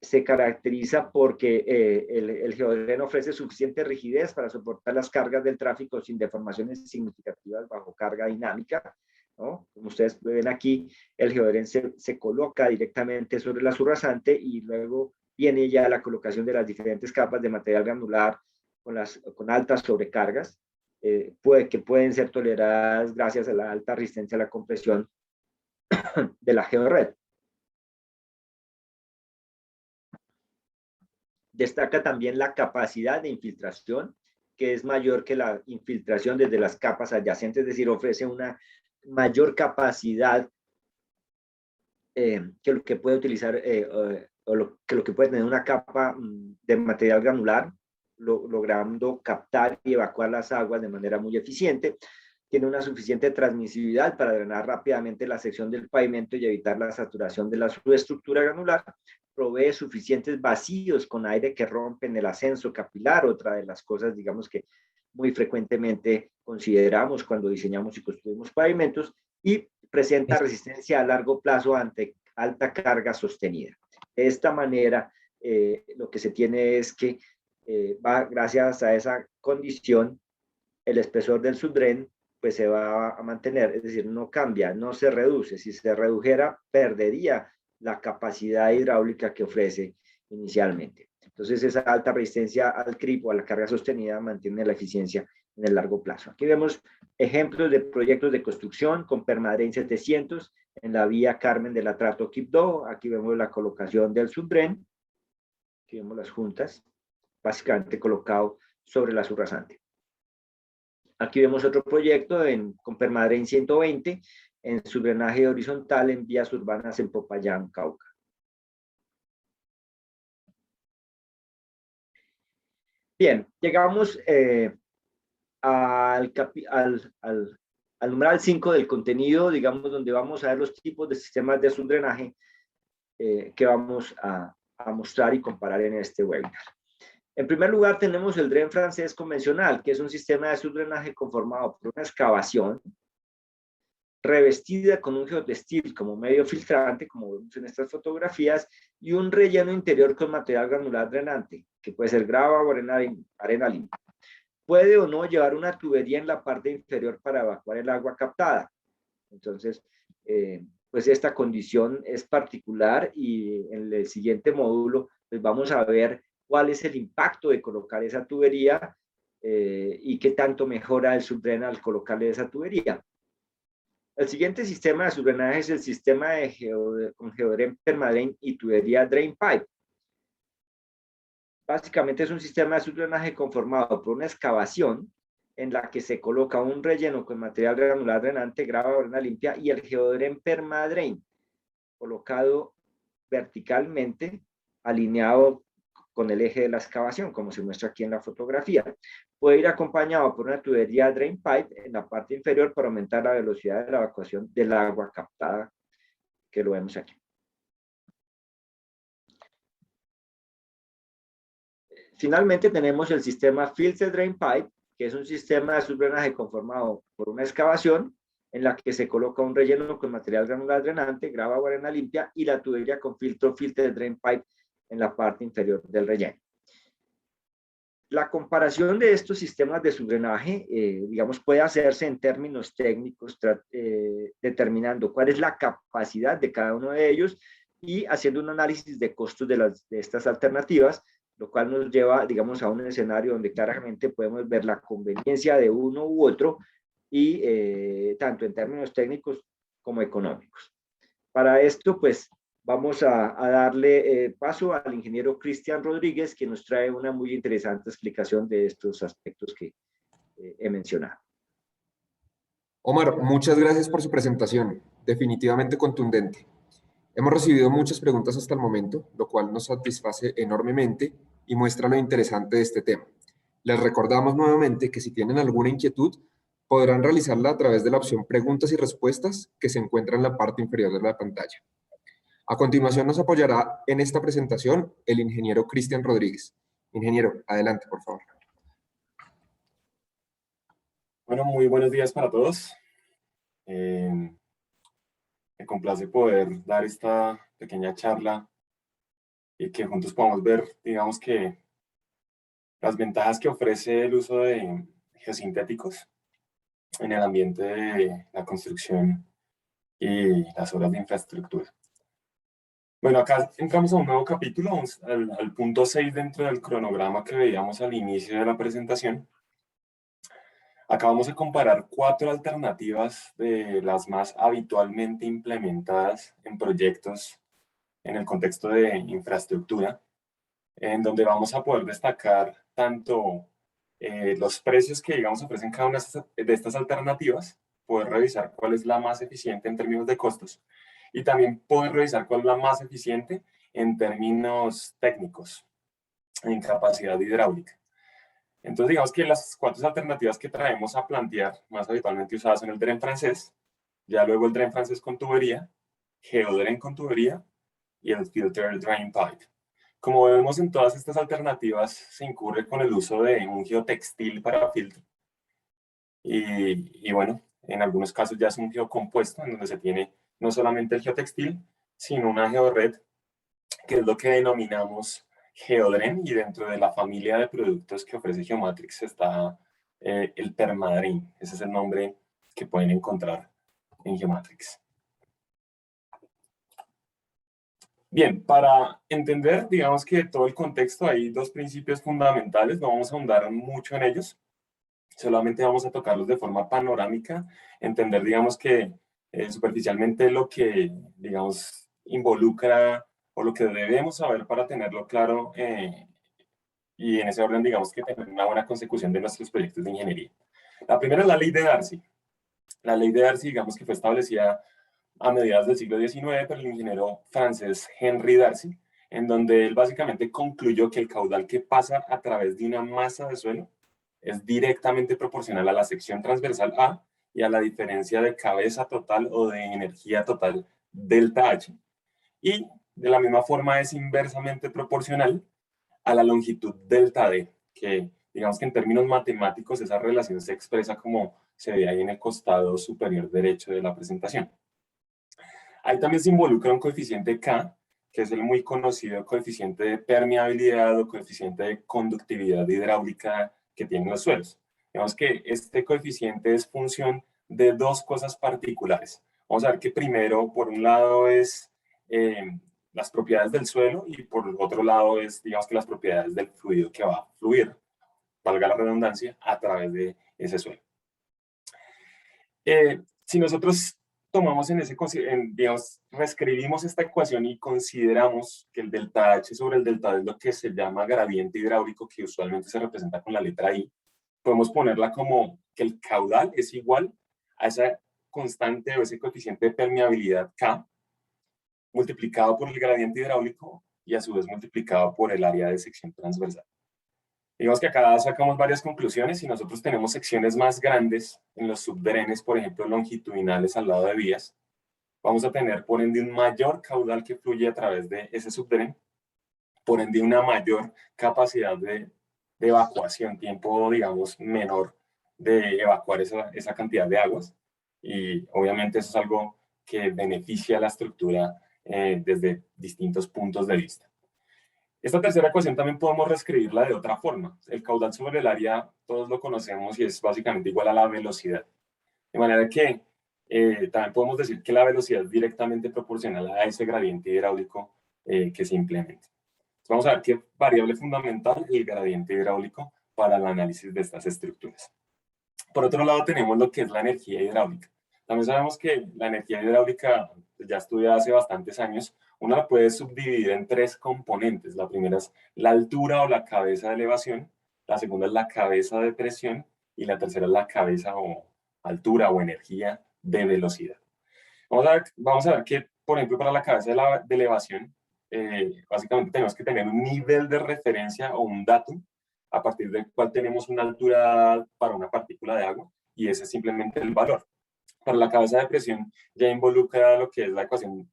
se caracteriza porque el geodren ofrece suficiente rigidez para soportar las cargas del tráfico sin deformaciones significativas bajo carga dinámica, ¿no? Como ustedes ven aquí, el geodren se coloca directamente sobre la subrasante, y luego viene ya la colocación de las diferentes capas de material granular con altas sobrecargas, que pueden ser toleradas gracias a la alta resistencia a la compresión de la georred. Destaca también la capacidad de infiltración, que es mayor que la infiltración desde las capas adyacentes, es decir, ofrece una mayor capacidad que lo que puede utilizar o lo que puede tener una capa de material granular, logrando captar y evacuar las aguas de manera muy eficiente. Tiene una suficiente transmisibilidad para drenar rápidamente la sección del pavimento y evitar la saturación de la subestructura granular. Provee suficientes vacíos con aire que rompen el ascenso capilar, otra de las cosas, digamos, que muy frecuentemente consideramos cuando diseñamos y construimos pavimentos, y presenta resistencia a largo plazo ante alta carga sostenida. De esta manera, lo que se tiene es que gracias a esa condición, el espesor del subdren pues se va a mantener, es decir, no cambia, no se reduce. Si se redujera, perdería la capacidad hidráulica que ofrece inicialmente. Entonces, esa alta resistencia al creep o a la carga sostenida mantiene la eficiencia en el largo plazo. Aquí vemos ejemplos de proyectos de construcción con Permadrain 700 en la vía Carmen del Atrato Quibdó. Aquí vemos la colocación del subdren. Aquí vemos las juntas, básicamente colocado sobre la subrasante. Aquí vemos otro proyecto con Permadrain 120 en subdrenaje horizontal en vías urbanas en Popayán, Cauca. Bien, llegamos al numeral 5 del contenido, digamos, donde vamos a ver los tipos de sistemas de subdrenaje que vamos a mostrar y comparar en este webinar. En primer lugar, tenemos el dren francés convencional, que es un sistema de subdrenaje conformado por una excavación revestida con un geotextil como medio filtrante, como vemos en estas fotografías, y un relleno interior con material granular drenante, que puede ser grava o arena limpia. Puede o no llevar una tubería en la parte inferior para evacuar el agua captada. Entonces, pues esta condición es particular, y en el siguiente módulo pues vamos a ver cuál es el impacto de colocar esa tubería y qué tanto mejora el subdren al colocarle esa tubería. El siguiente sistema de subdrenaje es el sistema con geodren permadrain y tubería drain pipe. Básicamente es un sistema de subdrenaje conformado por una excavación en la que se coloca un relleno con material granular drenante, grava o arena limpia, y el geodren permadrain colocado verticalmente, alineado con el eje de la excavación, como se muestra aquí en la fotografía. Puede ir acompañado por una tubería drain pipe en la parte inferior para aumentar la velocidad de la evacuación del agua captada, que lo vemos aquí. Finalmente tenemos el sistema filter drain pipe, que es un sistema de subdrenaje conformado por una excavación en la que se coloca un relleno con material granular drenante, grava o arena limpia, y la tubería con filter drain pipe en la parte inferior del relleno. La comparación de estos sistemas de subdrenaje, digamos, puede hacerse en términos técnicos, determinando cuál es la capacidad de cada uno de ellos y haciendo un análisis de costos de estas alternativas, lo cual nos lleva, digamos, a un escenario donde claramente podemos ver la conveniencia de uno u otro, y tanto en términos técnicos como económicos. Para esto, pues, vamos a darle paso al ingeniero Cristian Rodríguez, que nos trae una muy interesante explicación de estos aspectos que he mencionado. Omar, muchas gracias por su presentación, definitivamente contundente. Hemos recibido muchas preguntas hasta el momento, lo cual nos satisface enormemente y muestra lo interesante de este tema. Les recordamos nuevamente que si tienen alguna inquietud, podrán realizarla a través de la opción Preguntas y Respuestas que se encuentra en la parte inferior de la pantalla. A continuación nos apoyará en esta presentación el ingeniero Cristian Rodríguez. Ingeniero, adelante, por favor. Bueno, muy buenos días para todos. Me complace poder dar esta pequeña charla y que juntos podamos ver, digamos que, las ventajas que ofrece el uso de geosintéticos en el ambiente de la construcción y las obras de infraestructura. Bueno, acá entramos a un nuevo capítulo, al punto 6 dentro del cronograma que veíamos al inicio de la presentación. Acá vamos a comparar 4 alternativas de las más habitualmente implementadas en proyectos en el contexto de infraestructura, en donde vamos a poder destacar tanto los precios que, digamos, ofrecen cada una de estas alternativas, poder revisar cuál es la más eficiente en términos de costos, y también poder revisar cuál es la más eficiente en términos técnicos, en capacidad hidráulica. Entonces, digamos que las 4 alternativas que traemos a plantear, más habitualmente usadas en el DREN francés, ya luego el DREN francés con tubería, GeoDREN con tubería y el Filter Drain Pipe. Como vemos en todas estas alternativas, se incurre con el uso de un geotextil para filtro. Y bueno, en algunos casos ya es un geocompuesto, en donde se tiene no solamente el geotextil, sino una geored, que es lo que denominamos GeoDREN, y dentro de la familia de productos que ofrece Geomatrix está el Permadrin. Ese es el nombre que pueden encontrar en Geomatrix. Bien, para entender, digamos que todo el contexto, hay 2 principios fundamentales, no vamos a ahondar mucho en ellos, solamente vamos a tocarlos de forma panorámica, entender, digamos que superficialmente lo que, digamos, involucra o lo que debemos saber para tenerlo claro, y en ese orden, digamos, que tener una buena consecución de nuestros proyectos de ingeniería. La primera es la ley de Darcy. La ley de Darcy, digamos que fue establecida a mediados del siglo XIX por el ingeniero francés Henry Darcy, en donde él básicamente concluyó que el caudal que pasa a través de una masa de suelo es directamente proporcional a la sección transversal A y a la diferencia de cabeza total o de energía total delta H. Y de la misma forma es inversamente proporcional a la longitud delta D, que digamos que en términos matemáticos esa relación se expresa como se ve ahí en el costado superior derecho de la presentación. Ahí también se involucra un coeficiente K, que es el muy conocido coeficiente de permeabilidad o coeficiente de conductividad hidráulica que tienen los suelos. Digamos que este coeficiente es función de 2 cosas particulares. Vamos a ver que primero, por un lado, es las propiedades del suelo, y por otro lado es, digamos que las propiedades del fluido que va a fluir, valga la redundancia, a través de ese suelo. Si nosotros tomamos digamos, reescribimos esta ecuación y consideramos que el delta H sobre el delta D es lo que se llama gradiente hidráulico, que usualmente se representa con la letra I, podemos ponerla como que el caudal es igual a esa constante o ese coeficiente de permeabilidad K, multiplicado por el gradiente hidráulico y a su vez multiplicado por el área de sección transversal. Digamos que acá sacamos varias conclusiones. Si nosotros tenemos secciones más grandes en los subdrenes, por ejemplo, longitudinales al lado de vías, vamos a tener, por ende, un mayor caudal que fluye a través de ese subdren, por ende, una mayor capacidad de evacuación, tiempo, digamos, menor de evacuar esa cantidad de aguas. Y obviamente eso es algo que beneficia a la estructura desde distintos puntos de vista. Esta tercera ecuación también podemos reescribirla de otra forma. El caudal sobre el área, todos lo conocemos y es básicamente igual a la velocidad. De manera que también podemos decir que la velocidad es directamente proporcional a ese gradiente hidráulico que se implementa. Entonces vamos a ver qué variable fundamental es el gradiente hidráulico para el análisis de estas estructuras. Por otro lado tenemos lo que es la energía hidráulica. También sabemos que la energía hidráulica ya estudiada hace bastantes años, uno la puede subdividir en 3 componentes. La primera es la altura o la cabeza de elevación, la segunda es la cabeza de presión y la tercera es la cabeza o altura o energía de velocidad. Vamos a ver que, por ejemplo, para la cabeza de elevación, básicamente tenemos que tener un nivel de referencia o un datum a partir del cual tenemos una altura para una partícula de agua, y ese es simplemente el valor. Para la cabeza de presión ya involucra lo que es la ecuación,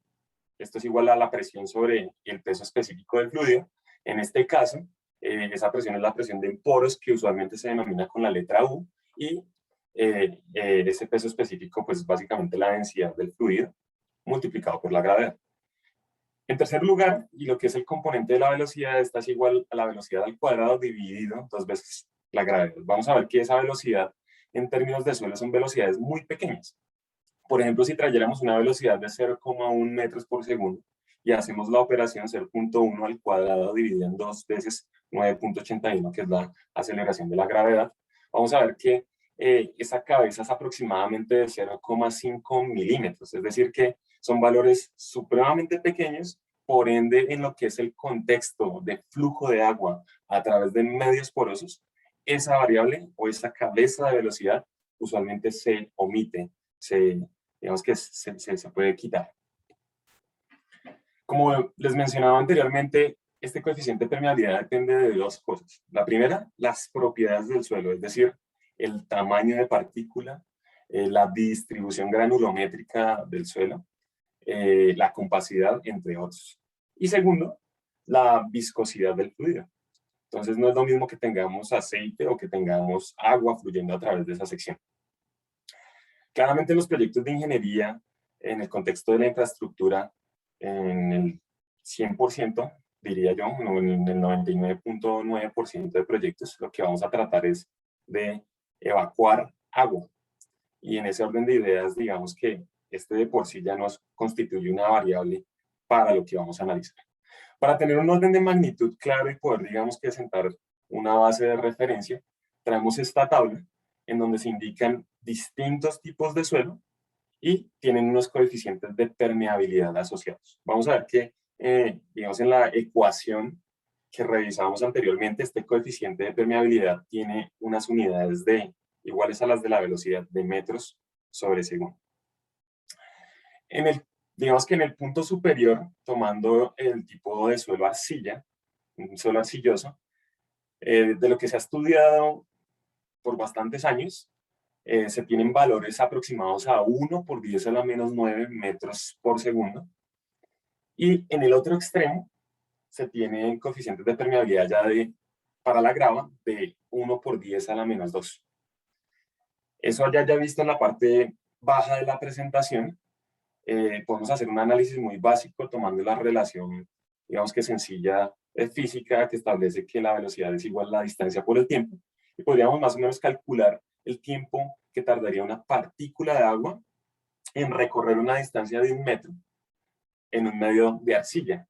esto es igual a la presión sobre el peso específico del fluido. En este caso, esa presión es la presión de poros, que usualmente se denomina con la letra U, y ese peso específico, pues básicamente la densidad del fluido multiplicado por la gravedad. En tercer lugar, y lo que es el componente de la velocidad, esta es igual a la velocidad al cuadrado dividido 2 veces la gravedad. Vamos a ver que esa velocidad en términos de suelo son velocidades muy pequeñas. Por ejemplo, si trayéramos una velocidad de 0,1 metros por segundo y hacemos la operación 0,1 al cuadrado dividido en 2 veces 9,81, que es la aceleración de la gravedad, vamos a ver que esa cabeza es aproximadamente de 0,5 milímetros, es decir que son valores supremamente pequeños. Por ende, en lo que es el contexto de flujo de agua a través de medios porosos, esa variable o esa cabeza de velocidad usualmente se omite, digamos que se puede quitar. Como les mencionaba anteriormente, este coeficiente de permeabilidad depende de 2 cosas. La primera, las propiedades del suelo, es decir, el tamaño de partícula, la distribución granulométrica del suelo, la compacidad, entre otros. Y segundo, la viscosidad del fluido. Entonces no es lo mismo que tengamos aceite o que tengamos agua fluyendo a través de esa sección. Claramente en los proyectos de ingeniería, en el contexto de la infraestructura, en el 100%, diría yo, en el 99,9% de proyectos, lo que vamos a tratar es de evacuar agua. Y en ese orden de ideas, digamos que este de por sí ya nos constituye una variable para lo que vamos a analizar. Para tener un orden de magnitud claro y poder, digamos que sentar una base de referencia, traemos esta tabla en donde se indican distintos tipos de suelo y tienen unos coeficientes de permeabilidad asociados. Vamos a ver que, digamos, en la ecuación que revisamos anteriormente, este coeficiente de permeabilidad tiene unas unidades iguales a las de la velocidad de metros sobre segundo. Digamos que en el punto superior, tomando el tipo de suelo arcilla, un suelo arcilloso, de lo que se ha estudiado por bastantes años, se tienen valores aproximados a 1 por 10 a la menos 9 metros por segundo. Y en el otro extremo se tienen coeficientes de permeabilidad ya para la grava de 1 por 10 a la menos 2. Eso ya visto en la parte baja de la presentación, podemos hacer un análisis muy básico tomando la relación, digamos que sencilla, física, que establece que la velocidad es igual a la distancia por el tiempo, y podríamos más o menos calcular el tiempo que tardaría una partícula de agua en recorrer una distancia de 1 metro en un medio de arcilla.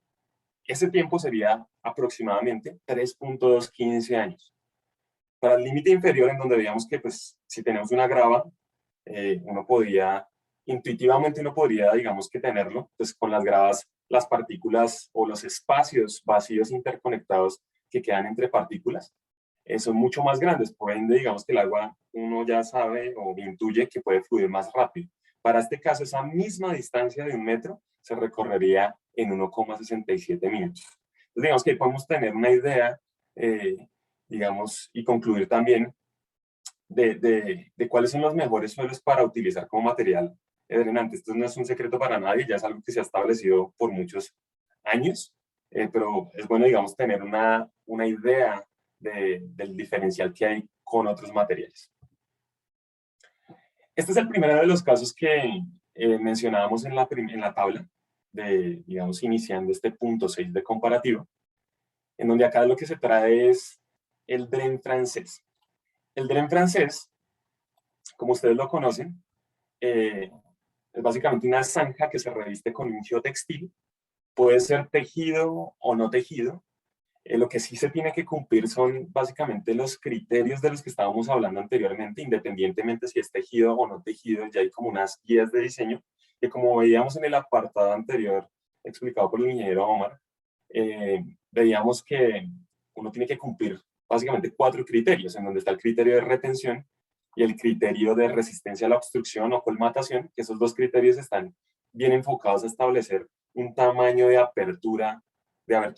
Ese tiempo sería aproximadamente 3,215 años. Para el límite inferior, en donde veíamos que pues, si tenemos una grava, intuitivamente uno podría, digamos que tenerlo, pues con las gravas, las partículas o los espacios vacíos interconectados que quedan entre partículas, son mucho más grandes, por ende, digamos que el agua uno ya sabe o intuye que puede fluir más rápido. Para este caso, esa misma distancia de 1 metro se recorrería en 1,67 minutos. Entonces, digamos que ahí podemos tener una idea, digamos, y concluir también de cuáles son los mejores suelos para utilizar como material drenante. Esto no es un secreto para nadie, ya es algo que se ha establecido por muchos años, pero es bueno, digamos, tener una idea del diferencial que hay con otros materiales. Este es el primero de los casos que mencionábamos en la tabla, digamos, iniciando este punto 6 de comparativo, en donde acá lo que se trae es el dren francés. El dren francés, como ustedes lo conocen, es básicamente una zanja que se reviste con un geotextil. Puede ser tejido o no tejido. Lo que sí se tiene que cumplir son básicamente los criterios de los que estábamos hablando anteriormente, independientemente si es tejido o no tejido, ya hay como unas guías de diseño que como veíamos en el apartado anterior explicado por el ingeniero Omar, veíamos que uno tiene que cumplir básicamente 4 criterios, en donde está el criterio de retención y el criterio de resistencia a la obstrucción o colmatación, que esos 2 criterios están bien enfocados a establecer un tamaño de abertura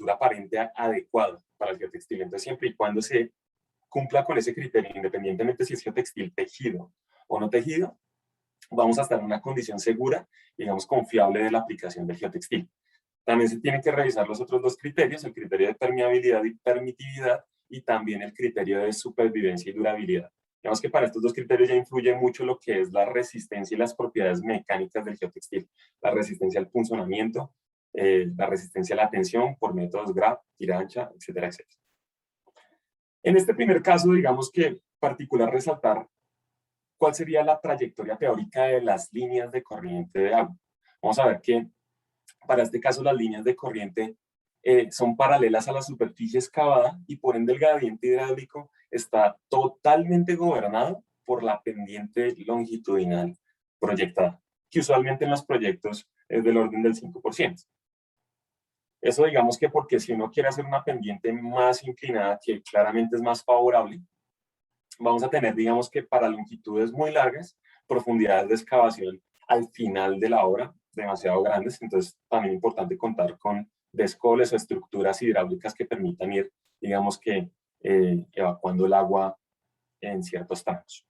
aparente adecuado para el geotextil. Entonces, siempre y cuando se cumpla con ese criterio, independientemente si es geotextil tejido o no tejido, vamos a estar en una condición segura, digamos, confiable de la aplicación del geotextil. También se tienen que revisar los otros 2 criterios, el criterio de permeabilidad y permitividad, y también el criterio de supervivencia y durabilidad. Digamos que para estos 2 criterios ya influye mucho lo que es la resistencia y las propiedades mecánicas del geotextil, la resistencia al punzonamiento, la resistencia a la tensión por métodos GRAP, tira ancha, etcétera, etcétera. En este primer caso, digamos que particular resaltar cuál sería la trayectoria teórica de las líneas de corriente de agua. Vamos a ver que para este caso las líneas de corriente son paralelas a la superficie excavada y por ende el gradiente hidráulico está totalmente gobernado por la pendiente longitudinal proyectada, que usualmente en los proyectos es del orden del 5%. Eso digamos que porque si uno quiere hacer una pendiente más inclinada, que claramente es más favorable, vamos a tener, digamos que para longitudes muy largas, profundidades de excavación al final de la obra demasiado grandes, entonces también es importante contar con descoles o estructuras hidráulicas que permitan ir, digamos que, evacuando el agua en ciertos tramos.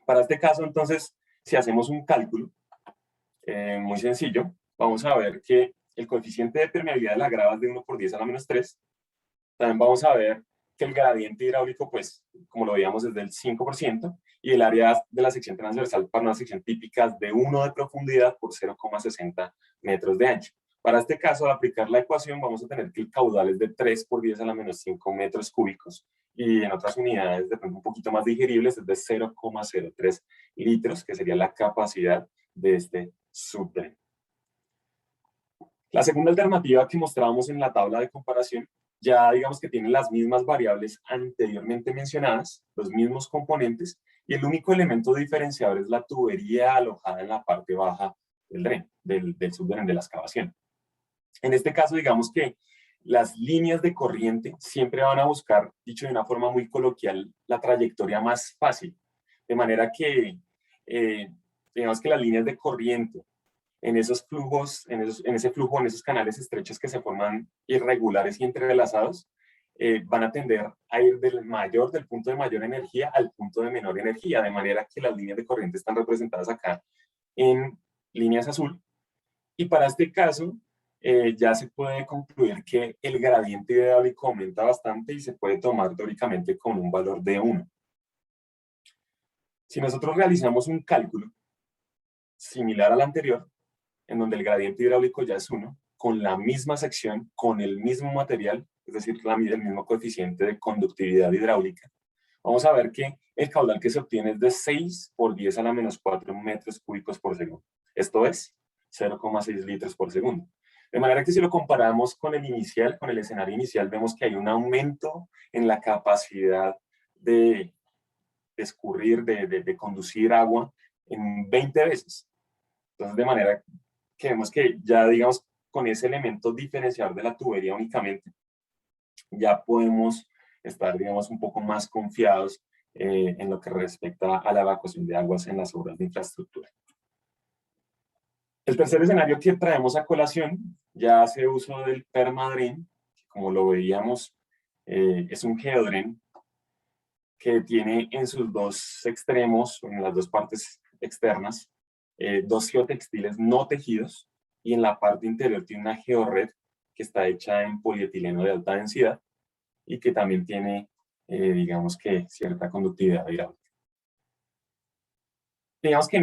Para este caso, entonces, si hacemos un cálculo muy sencillo, vamos a ver que el coeficiente de permeabilidad de la grava es de 1 por 10 a la menos 3. También vamos a ver que el gradiente hidráulico, pues, como lo veíamos, es del 5%, y el área de la sección transversal para una sección típica es de 1 de profundidad por 0,60 metros de ancho. Para este caso, al aplicar la ecuación, vamos a tener que el caudal es de 3 por 10 a la menos 5 metros cúbicos, y en otras unidades, de pronto un poquito más digeribles, es de 0,03 litros, que sería la capacidad de este subdren. La segunda alternativa que mostrábamos en la tabla de comparación ya digamos que tienen las mismas variables anteriormente mencionadas, los mismos componentes, y el único elemento diferenciador es la tubería alojada en la parte baja del dren, del subdren de la excavación. En este caso, digamos que las líneas de corriente siempre van a buscar, dicho de una forma muy coloquial, la trayectoria más fácil, de manera que, digamos que las líneas de corriente en esos flujos, en ese flujo, en esos canales estrechos que se forman irregulares y entrelazados, van a tender a ir del punto de mayor energía al punto de menor energía, de manera que las líneas de corriente están representadas acá en líneas azul. Y para este caso, ya se puede concluir que el gradiente hidráulico aumenta bastante y se puede tomar teóricamente con un valor de 1. Si nosotros realizamos un cálculo similar al anterior, en donde el gradiente hidráulico ya es 1, con la misma sección, con el mismo material, es decir, el mismo coeficiente de conductividad hidráulica, vamos a ver que el caudal que se obtiene es de 6 por 10 a la menos 4 metros cúbicos por segundo. Esto es 0,6 litros por segundo. De manera que si lo comparamos con el inicial, con el escenario inicial, vemos que hay un aumento en la capacidad de escurrir, de conducir agua en 20 veces. Entonces, de manera que vemos que ya, digamos, con ese elemento diferenciador de la tubería únicamente, ya podemos estar, digamos, un poco más confiados en lo que respecta a la evacuación de aguas en las obras de infraestructura. El tercer escenario que traemos a colación ya hace uso del permadren, que como lo veíamos, es un geodren que tiene en sus 2 extremos, en las 2 partes externas, 2 geotextiles no tejidos, y en la parte interior tiene una georred que está hecha en polietileno de alta densidad y que también tiene, digamos que, cierta conductividad hidráulica. Digamos que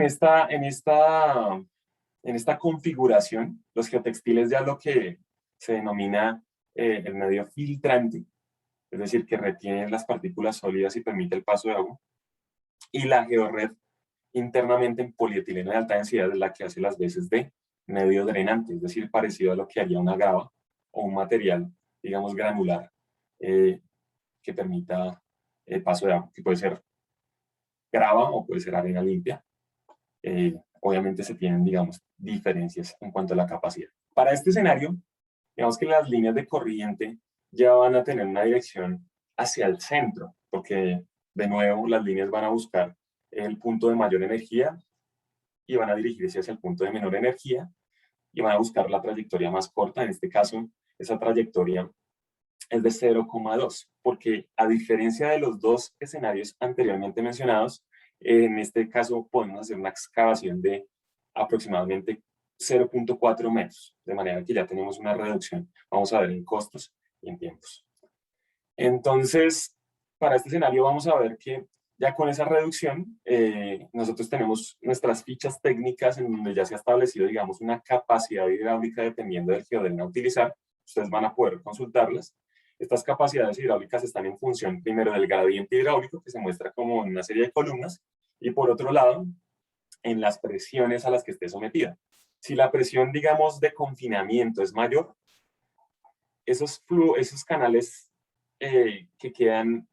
en esta configuración, los geotextiles ya lo que se denomina el medio filtrante, es decir, que retiene las partículas sólidas y permite el paso de agua, y la georred internamente en polietileno de alta densidad es la que hace las veces de medio drenante, es decir, parecido a lo que haría una grava o un material, digamos, granular, que permita el paso de agua, que puede ser grava o puede ser arena limpia, obviamente se tienen, digamos, diferencias en cuanto a la capacidad. Para este escenario, digamos que las líneas de corriente ya van a tener una dirección hacia el centro, porque de nuevo las líneas van a buscar el punto de mayor energía y van a dirigirse hacia el punto de menor energía y van a buscar la trayectoria más corta. En este caso, esa trayectoria es de 0,2, porque a diferencia de los dos escenarios anteriormente mencionados, en este caso podemos hacer una excavación de aproximadamente 0,4 metros, de manera que ya tenemos una reducción, vamos a ver en costos y en tiempos. Entonces, para este escenario vamos a ver que ya con esa reducción, nosotros tenemos nuestras fichas técnicas en donde ya se ha establecido, digamos, una capacidad hidráulica dependiendo del geodesio a utilizar. Ustedes van a poder consultarlas. Estas capacidades hidráulicas están en función primero del gradiente hidráulico, que se muestra como en una serie de columnas, y por otro lado, en las presiones a las que esté sometida. Si la presión, digamos, de confinamiento es mayor, esos canales que quedan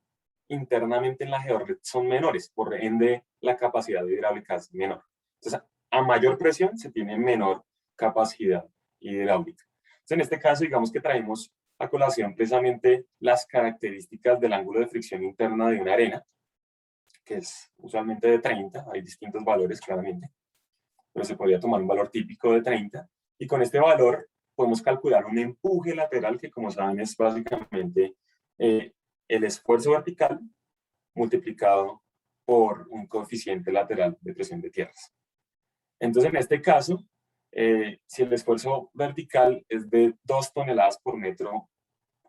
internamente en la georred son menores, por ende la capacidad hidráulica es menor. Entonces, a mayor presión se tiene menor capacidad hidráulica. Entonces, en este caso, digamos que traemos a colación precisamente las características del ángulo de fricción interna de una arena, que es usualmente de 30, hay distintos valores claramente, pero se podría tomar un valor típico de 30, y con este valor podemos calcular un empuje lateral que, como saben, es básicamente el esfuerzo vertical multiplicado por un coeficiente lateral de presión de tierras. Entonces, en este caso, si el esfuerzo vertical es de 2 toneladas por metro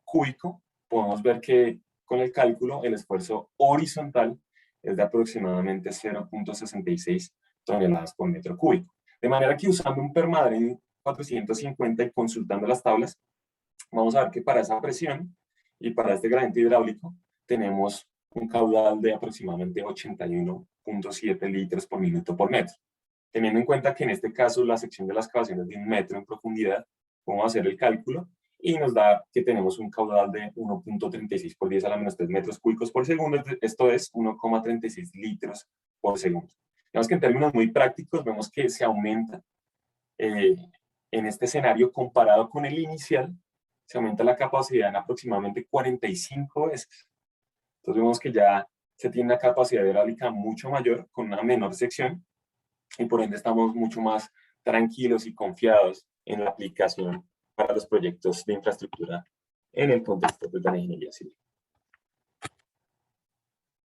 cúbico, podemos ver que con el cálculo el esfuerzo horizontal es de aproximadamente 0,66 toneladas por metro cúbico. De manera que usando un Permadren 450 y consultando las tablas, vamos a ver que para esa presión y para este gradiente hidráulico tenemos un caudal de aproximadamente 81,7 litros por minuto por metro. Teniendo en cuenta que en este caso la sección de las excavaciones de 1 metro en profundidad, vamos a hacer el cálculo y nos da que tenemos un caudal de 1,36 por 10 a la menos 3 metros cúbicos por segundo. Esto es 1,36 litros por segundo. Digamos que en términos muy prácticos vemos que se aumenta en este escenario comparado con el inicial, se aumenta la capacidad en aproximadamente 45 veces. Entonces vemos que ya se tiene una capacidad hidráulica mucho mayor con una menor sección y por ende estamos mucho más tranquilos y confiados en la aplicación para los proyectos de infraestructura en el contexto de la ingeniería civil.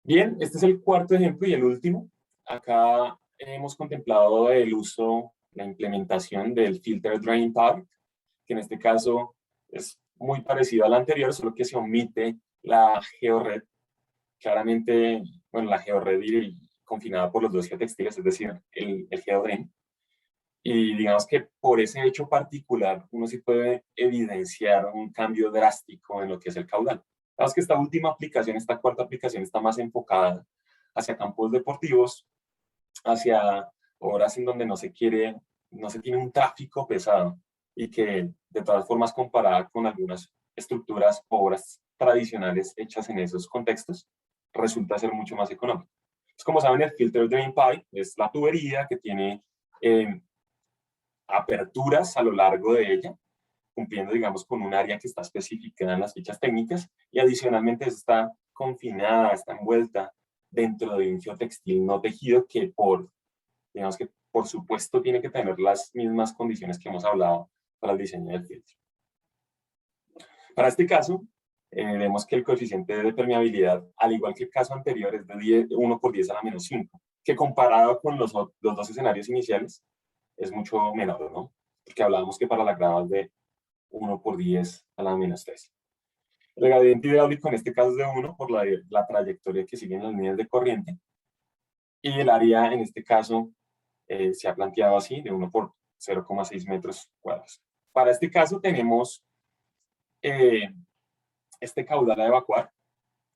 Bien, este es el cuarto ejemplo y el último. Acá hemos contemplado el uso, la implementación del Filter Drain Park, que en este caso es muy parecido al anterior, solo que se omite la georred. Claramente, bueno, la georred confinada por los dos geotextiles, es decir, el geodren. Y digamos que por ese hecho particular, uno sí puede evidenciar un cambio drástico en lo que es el caudal. Digamos que esta última aplicación, esta cuarta aplicación, está más enfocada hacia campos deportivos, hacia obras en donde no se tiene un tráfico pesado y que de todas formas comparada con algunas estructuras, obras tradicionales hechas en esos contextos, resulta ser mucho más económico. Pues como saben, el Filter Drain Pipe es la tubería que tiene aperturas a lo largo de ella, cumpliendo, digamos, con un área que está especificada en las fichas técnicas, y adicionalmente está confinada, está envuelta dentro de un geotextil no tejido que digamos que por supuesto tiene que tener las mismas condiciones que hemos hablado para el diseño del filtro. Para este caso, vemos que el coeficiente de permeabilidad, al igual que el caso anterior, es de 1 por 10 a la menos 5, que comparado con los dos escenarios iniciales, es mucho menor, ¿no? Porque hablábamos que para la grava es de 1 por 10 a la menos 3. El gradiente hidráulico en este caso es de 1 por la trayectoria que siguen las líneas de corriente. Y el área en este caso se ha planteado así, de 1 por 0,6 metros cuadrados. Para este caso tenemos este caudal a evacuar,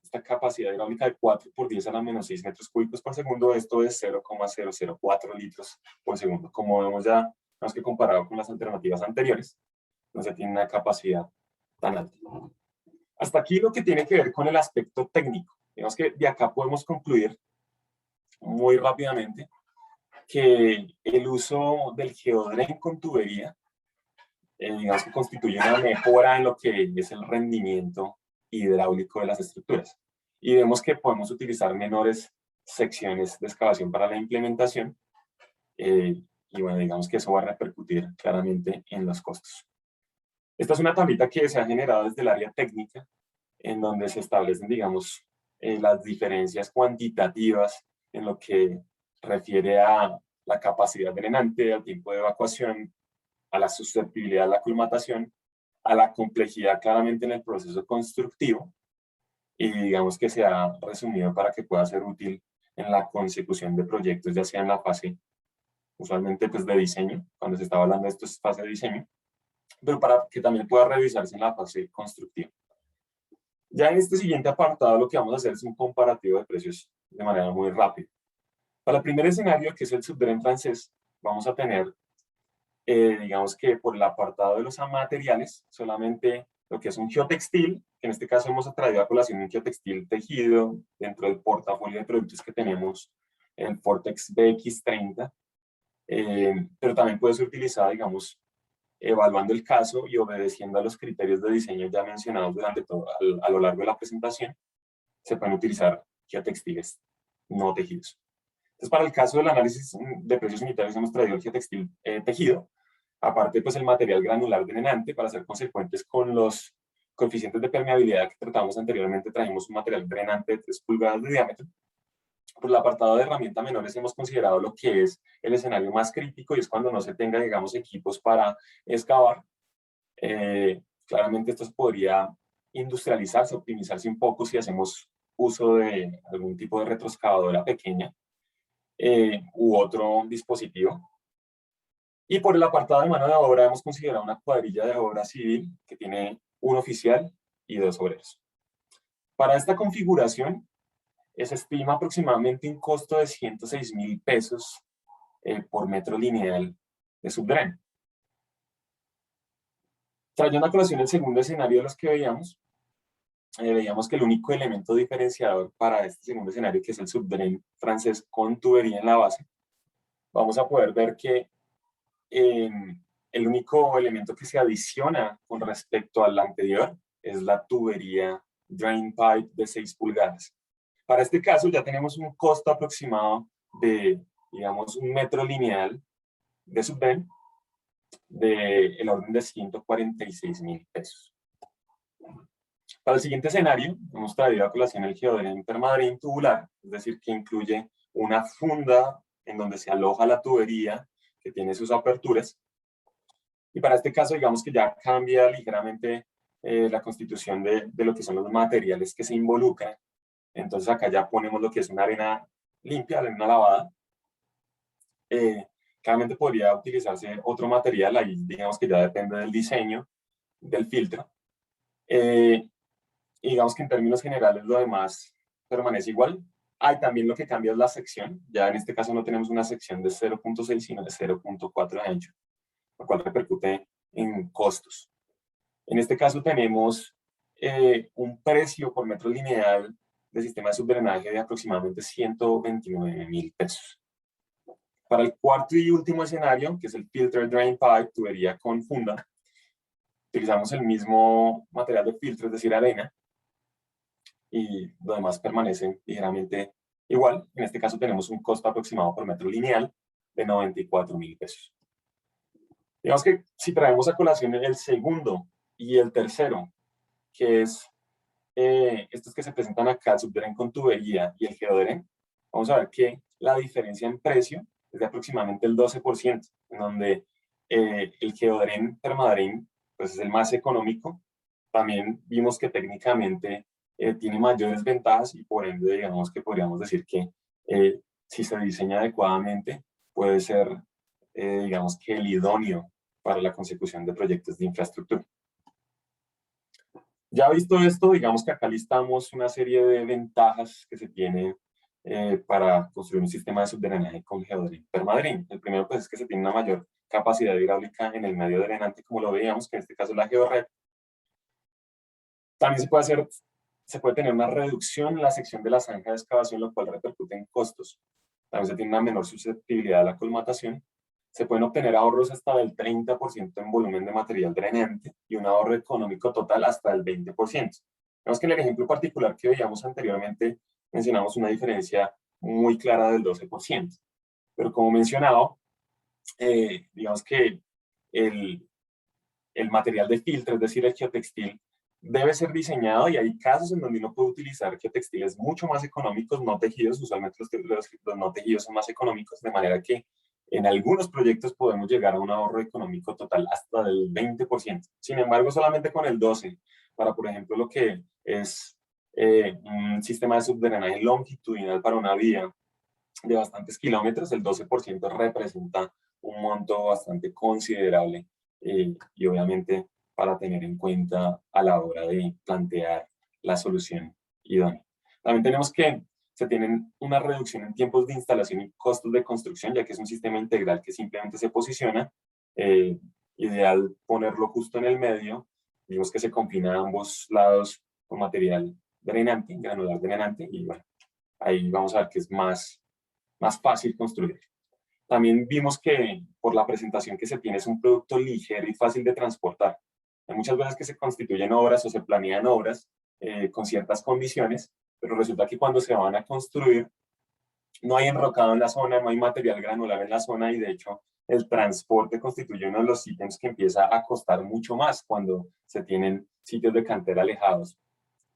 esta capacidad hidráulica de 4 por 10 a la menos 6 metros cúbicos por segundo. Esto es 0,004 litros por segundo. Como vemos ya, más que comparado con las alternativas anteriores, no se tiene una capacidad tan alta. Hasta aquí lo que tiene que ver con el aspecto técnico. Digamos que de acá podemos concluir muy rápidamente que el uso del geodren con tubería, digamos que constituye una mejora en lo que es el rendimiento hidráulico de las estructuras. Y vemos que podemos utilizar menores secciones de excavación para la implementación, y bueno, digamos que eso va a repercutir claramente en los costos. Esta es una tablita que se ha generado desde el área técnica, en donde se establecen, digamos, las diferencias cuantitativas en lo que refiere a la capacidad drenante, al tiempo de evacuación, a la susceptibilidad a la aclimatación, a la complejidad claramente en el proceso constructivo, y digamos que se ha resumido para que pueda ser útil en la consecución de proyectos, ya sea en la fase, usualmente pues de diseño, cuando se está hablando de esto es fase de diseño, pero para que también pueda revisarse en la fase constructiva. Ya en este siguiente apartado lo que vamos a hacer es un comparativo de precios de manera muy rápida. Para el primer escenario, que es el subdren francés, vamos a tener, digamos que por el apartado de los materiales, solamente lo que es un geotextil, que en este caso hemos traído a colación un geotextil tejido dentro del portafolio de productos que tenemos, el Vortex BX30, pero también puede ser utilizada, digamos, evaluando el caso y obedeciendo a los criterios de diseño ya mencionados durante todo, a lo largo de la presentación, se pueden utilizar geotextiles no tejidos. Entonces, para el caso del análisis de precios unitarios hemos traído el geotextil tejido, aparte pues el material granular drenante, para ser consecuentes con los coeficientes de permeabilidad que tratamos anteriormente, trajimos un material drenante de 3 pulgadas de diámetro. Por el apartado de herramientas menores hemos considerado lo que es el escenario más crítico, y es cuando no se tenga, digamos, equipos para excavar. Claramente esto podría industrializarse, optimizarse un poco si hacemos uso de algún tipo de retroexcavadora pequeña u otro dispositivo. Y por el apartado de mano de obra hemos considerado una cuadrilla de obra civil que tiene un oficial y 2 obreros. Para esta configuración se estima aproximadamente un costo de 106.000 pesos por metro lineal de subdren. Trayendo a colación el segundo escenario de los que veíamos que el único elemento diferenciador para este segundo escenario, que es el subdren francés con tubería en la base, vamos a poder ver que el único elemento que se adiciona con respecto al anterior es la tubería drain pipe de 6 pulgadas. Para este caso ya tenemos un costo aproximado de, digamos, un metro lineal de subdren del orden de 146.000 pesos. Para el siguiente escenario, hemos traído a colación el geodren permadrin tubular, es decir, que incluye una funda en donde se aloja la tubería, que tiene sus aperturas. Y para este caso, digamos que ya cambia ligeramente la constitución de lo que son los materiales que se involucran. Entonces acá ya ponemos lo que es una arena limpia, arena lavada. Claramente podría utilizarse otro material, ahí digamos que ya depende del diseño, del filtro. Y digamos que en términos generales lo demás permanece igual. También lo que cambia es la sección. Ya en este caso no tenemos una sección de 0.6, sino de 0.4 de ancho, lo cual repercute en costos. En este caso tenemos un precio por metro lineal de sistema de subdrenaje de aproximadamente 129.000 pesos. Para el cuarto y último escenario, que es el filter drain pipe, tubería con funda, utilizamos el mismo material de filtro, es decir, arena, y lo demás permanece ligeramente igual. En este caso tenemos un costo aproximado por metro lineal de 94.000 pesos. Digamos que si traemos a colación el segundo y el tercero, que es estos que se presentan acá, el subdren con tubería y el geodren, vamos a ver que la diferencia en precio es de aproximadamente el 12%, en donde el geodren permadrin pues es el más económico. También vimos que técnicamente tiene mayores ventajas, y por ende digamos que podríamos decir que si se diseña adecuadamente puede ser digamos que el idóneo para la consecución de proyectos de infraestructura. Ya visto esto, digamos que acá listamos una serie de ventajas que se tienen para construir un sistema de subdrenaje con geodren permadrin. El primero pues es que se tiene una mayor capacidad hidráulica en el medio drenante, como lo veíamos, que en este caso es la georred. También se puede tener una reducción en la sección de la zanja de excavación, lo cual repercute en costos. también se tiene una menor susceptibilidad a la colmatación. Se pueden obtener ahorros hasta del 30% en volumen de material drenante y un ahorro económico total hasta del 20%. Vemos que en el ejemplo particular que veíamos anteriormente mencionamos una diferencia muy clara del 12%. Pero como mencionado, digamos que el material de filtro, es decir, el geotextil, debe ser diseñado y hay casos en donde uno puede utilizar geotextiles mucho más económicos, no tejidos, usualmente los no tejidos son más económicos, de manera que en algunos proyectos podemos llegar a un ahorro económico total hasta del 20%. Sin embargo, solamente con el 12%, para por ejemplo lo que es un sistema de subdrenaje longitudinal para una vía de bastantes kilómetros, el 12% representa un monto bastante considerable y obviamente para tener en cuenta a la hora de plantear la solución idónea. También tenemos que se tienen una reducción en tiempos de instalación y costos de construcción, ya que es un sistema integral que simplemente se posiciona. Ideal ponerlo justo en el medio, digamos que se confina a ambos lados con material drenante, granular drenante, y bueno, ahí vamos a ver que es más fácil construir. También vimos que por la presentación que se tiene es un producto ligero y fácil de transportar. Hay muchas veces que se constituyen obras o se planean obras con ciertas condiciones, pero resulta que cuando se van a construir no hay enrocado en la zona, no hay material granular en la zona y de hecho el transporte constituye uno de los ítems que empieza a costar mucho más cuando se tienen sitios de cantera alejados.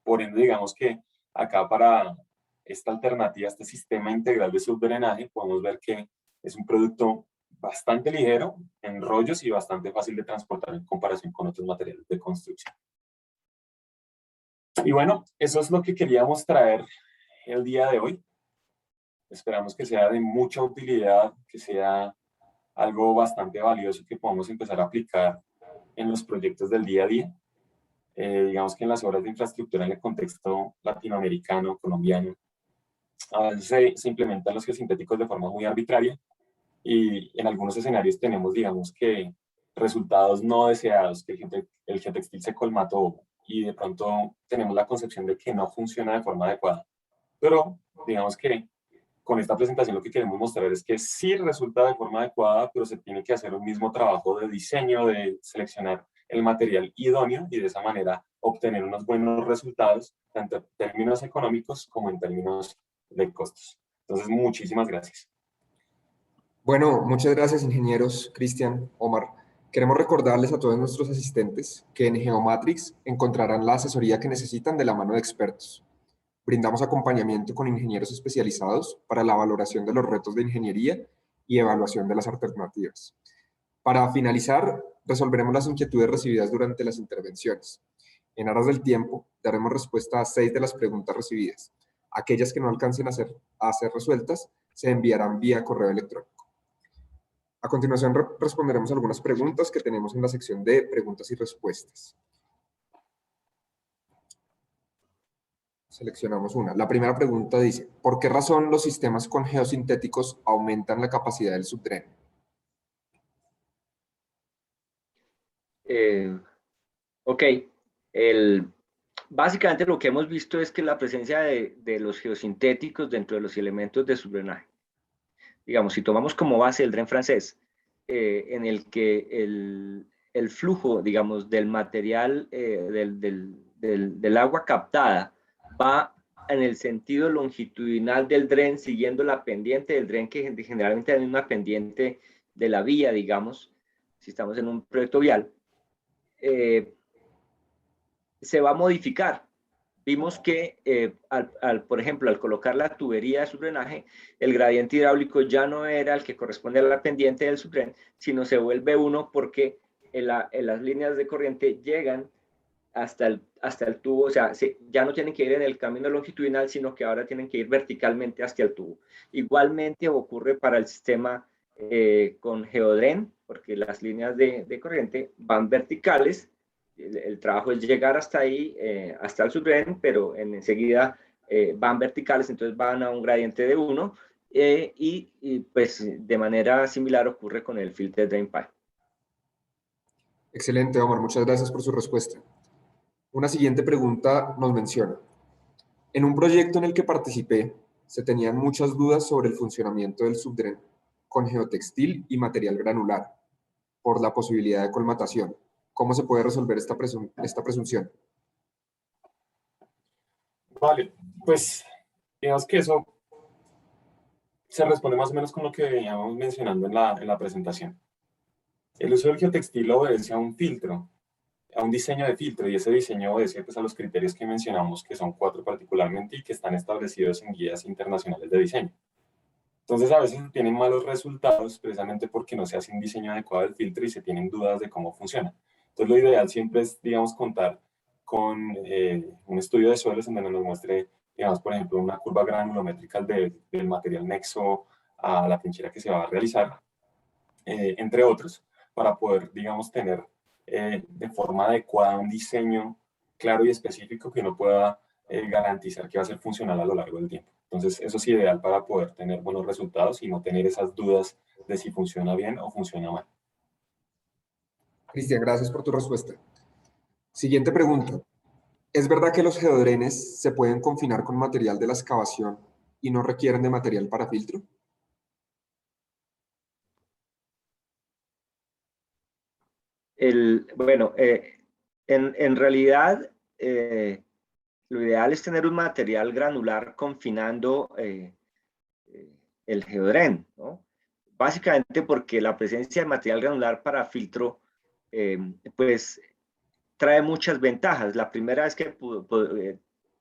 Por ende, digamos que acá para esta alternativa, este sistema integral de subdrenaje, podemos ver que es un producto bastante ligero en rollos y bastante fácil de transportar en comparación con otros materiales de construcción. Y bueno, eso es lo que queríamos traer el día de hoy. Esperamos que sea de mucha utilidad, que sea algo bastante valioso que podamos empezar a aplicar en los proyectos del día a día. Digamos que en las obras de infraestructura en el contexto latinoamericano, colombiano, a veces se implementan los geosintéticos de forma muy arbitraria y en algunos escenarios tenemos, digamos que, resultados no deseados, que el geotextil se colmató y de pronto tenemos la concepción de que no funciona de forma adecuada. Pero digamos que con esta presentación lo que queremos mostrar es que sí resulta de forma adecuada, pero se tiene que hacer un mismo trabajo de diseño, de seleccionar el material idóneo y de esa manera obtener unos buenos resultados, tanto en términos económicos como en términos de costos. Entonces, muchísimas gracias. Bueno, muchas gracias, ingenieros Cristian, Omar. Queremos recordarles a todos nuestros asistentes que en Geomatrix encontrarán la asesoría que necesitan de la mano de expertos. Brindamos acompañamiento con ingenieros especializados para la valoración de los retos de ingeniería y evaluación de las alternativas. Para finalizar, resolveremos las inquietudes recibidas durante las intervenciones. En aras del tiempo, daremos respuesta a 6 de las preguntas recibidas. Aquellas que no alcancen a ser resueltas se enviarán vía correo electrónico. A continuación, responderemos algunas preguntas que tenemos en la sección de preguntas y respuestas. Seleccionamos una. La primera pregunta dice, ¿por qué razón los sistemas con geosintéticos aumentan la capacidad del subdreno? Ok. Básicamente lo que hemos visto es que la presencia de los geosintéticos dentro de los elementos de subdrenaje. Digamos, si tomamos como base el dren francés, en el que el flujo, digamos, del material, del agua captada, va en el sentido longitudinal del dren, siguiendo la pendiente del dren, que generalmente hay una pendiente de la vía, digamos, si estamos en un proyecto vial, se va a modificar. Vimos que, por ejemplo, al colocar la tubería de subdrenaje, el gradiente hidráulico ya no era el que corresponde a la pendiente del subdren, sino se vuelve uno porque en las líneas de corriente llegan hasta el tubo, o sea, ya no tienen que ir en el camino longitudinal, sino que ahora tienen que ir verticalmente hacia el tubo. Igualmente ocurre para el sistema con geodren, porque las líneas de corriente van verticales. El trabajo es llegar hasta ahí, hasta el subdren, pero enseguida van verticales, entonces van a un gradiente de 1, y pues de manera similar ocurre con el filter drain pipe. Excelente, Omar, muchas gracias por su respuesta. Una siguiente pregunta nos menciona, en un proyecto en el que participé, se tenían muchas dudas sobre el funcionamiento del subdren con geotextil y material granular, por la posibilidad de colmatación. ¿Cómo se puede resolver esta presunción? Vale, pues digamos que eso se responde más o menos con lo que veníamos mencionando en la presentación. El uso del geotextil obedece a un filtro, a un diseño de filtro, y ese diseño obedece pues, a los criterios que mencionamos, que son 4 particularmente y que están establecidos en guías internacionales de diseño. Entonces a veces se tienen malos resultados precisamente porque no se hace un diseño adecuado del filtro y se tienen dudas de cómo funciona. Entonces lo ideal siempre es, digamos, contar con un estudio de suelos en donde nos muestre, digamos, por ejemplo, una curva granulométrica del material nexo a la trinchera que se va a realizar, entre otros, para poder, digamos, tener de forma adecuada un diseño claro y específico que uno pueda garantizar que va a ser funcional a lo largo del tiempo. Entonces, eso es ideal para poder tener buenos resultados y no tener esas dudas de si funciona bien o funciona mal. Cristian, gracias por tu respuesta. Siguiente pregunta. ¿Es verdad que los geodrenes se pueden confinar con material de la excavación y no requieren de material para filtro? Bueno, en realidad, lo ideal es tener un material granular confinando el geodren, ¿no? Básicamente porque la presencia de material granular para filtro, pues trae muchas ventajas. La primera es que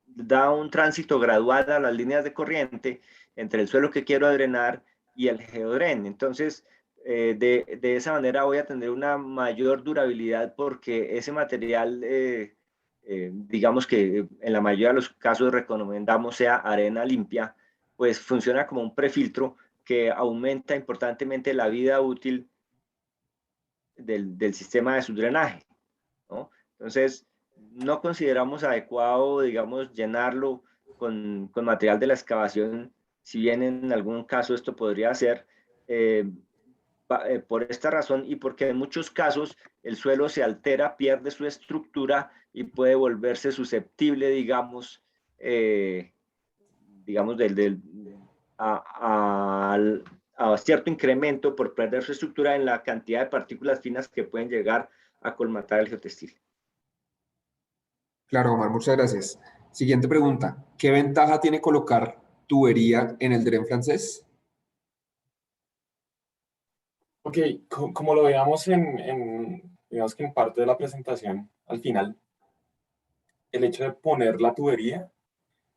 da un tránsito gradual a las líneas de corriente entre el suelo que quiero drenar y el geodren. Entonces, de esa manera voy a tener una mayor durabilidad porque ese material, digamos que en la mayoría de los casos recomendamos sea arena limpia, pues funciona como un prefiltro que aumenta importantemente la vida útil del sistema de subdrenaje, ¿no? Entonces, no consideramos adecuado, digamos, llenarlo con material de la excavación, si bien en algún caso esto podría ser, eh, por esta razón y porque en muchos casos el suelo se altera, pierde su estructura y puede volverse susceptible, digamos a, a cierto incremento por perder su estructura en la cantidad de partículas finas que pueden llegar a colmatar el geotextil. Claro, Omar, muchas gracias. Siguiente pregunta. ¿Qué ventaja tiene colocar tubería en el dren francés? Ok, como lo veíamos digamos que en parte de la presentación al final, el hecho de poner la tubería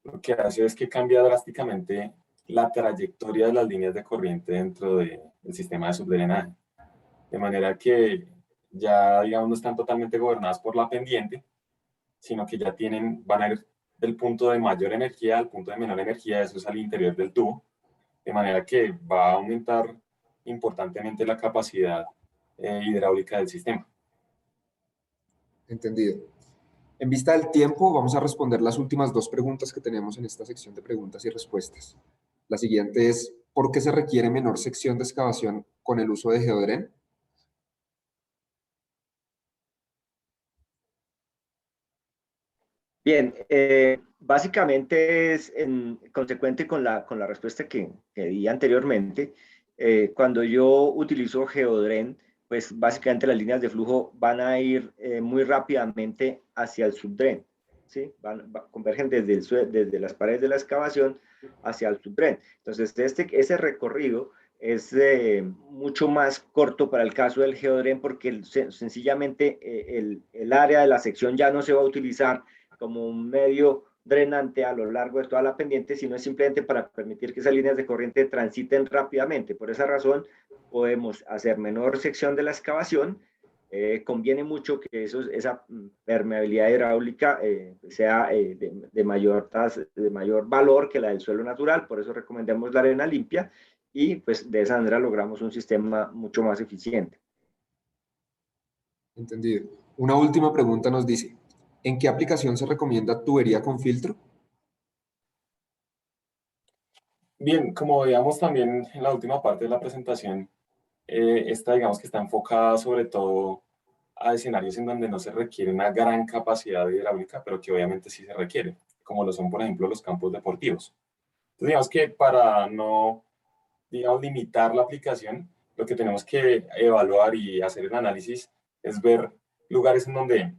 lo que hace es que cambia drásticamente la trayectoria de las líneas de corriente dentro del sistema de subdrenaje. De manera que ya, digamos, no están totalmente gobernadas por la pendiente, sino que ya van a ir del punto de mayor energía al punto de menor energía, eso es al interior del tubo, de manera que va a aumentar importantemente la capacidad hidráulica del sistema. Entendido. En vista del tiempo, vamos a responder las últimas 2 preguntas que tenemos en esta sección de preguntas y respuestas. La siguiente es, ¿por qué se requiere menor sección de excavación con el uso de geodren? Bien, básicamente es consecuente con la respuesta que di anteriormente. Cuando yo utilizo Geodren, pues básicamente las líneas de flujo van a ir muy rápidamente hacia el subdren, ¿sí? Convergen desde las paredes de la excavación hacia el subdren. Entonces, ese recorrido es mucho más corto para el caso del Geodren porque sencillamente el área de la sección ya no se va a utilizar como un medio drenante a lo largo de toda la pendiente, sino es simplemente para permitir que esas líneas de corriente transiten rápidamente. Por esa razón, podemos hacer menor sección de la excavación. Conviene mucho que esa permeabilidad hidráulica sea de mayor valor que la del suelo natural, por eso recomendamos la arena limpia y pues de esa manera logramos un sistema mucho más eficiente. Entendido. Una última pregunta nos dice, ¿en qué aplicación se recomienda tubería con filtro? Bien, como veíamos también en la última parte de la presentación, esta digamos que está enfocada sobre todo a escenarios en donde no se requiere una gran capacidad hidráulica, pero que obviamente sí se requiere, como lo son, por ejemplo, los campos deportivos. Entonces, digamos que para no, digamos, limitar la aplicación, lo que tenemos que evaluar y hacer el análisis es ver lugares en donde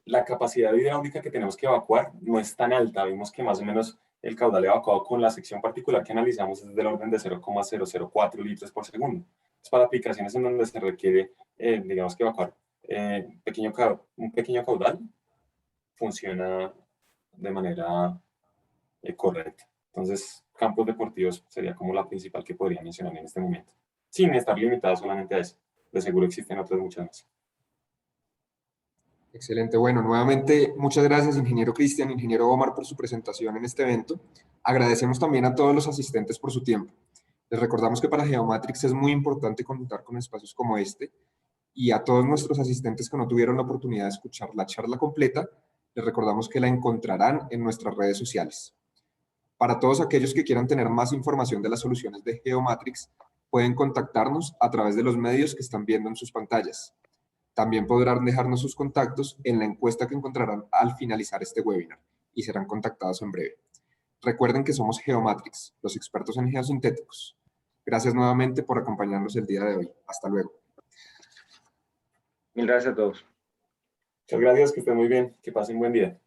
la capacidad hidráulica que tenemos que evacuar no es tan alta. Vimos que más o menos el caudal evacuado con la sección particular que analizamos es del orden de 0,004 litros por segundo. Es para aplicaciones en donde se requiere, digamos que evacuar un pequeño caudal, funciona de manera correcta. Entonces, campos deportivos sería como la principal que podría mencionar en este momento, sin estar limitado solamente a eso. De seguro existen otras muchas más. Excelente. Bueno, nuevamente, muchas gracias, ingeniero Cristian, ingeniero Omar, por su presentación en este evento. Agradecemos también a todos los asistentes por su tiempo. Les recordamos que para Geomatrix es muy importante contar con espacios como este, y a todos nuestros asistentes que no tuvieron la oportunidad de escuchar la charla completa, les recordamos que la encontrarán en nuestras redes sociales. Para todos aquellos que quieran tener más información de las soluciones de Geomatrix, pueden contactarnos a través de los medios que están viendo en sus pantallas. También podrán dejarnos sus contactos en la encuesta que encontrarán al finalizar este webinar y serán contactados en breve. Recuerden que somos Geomatrix, los expertos en geosintéticos. Gracias nuevamente por acompañarnos el día de hoy. Hasta luego. Mil gracias a todos. Muchas gracias, que estén muy bien, que pasen buen día.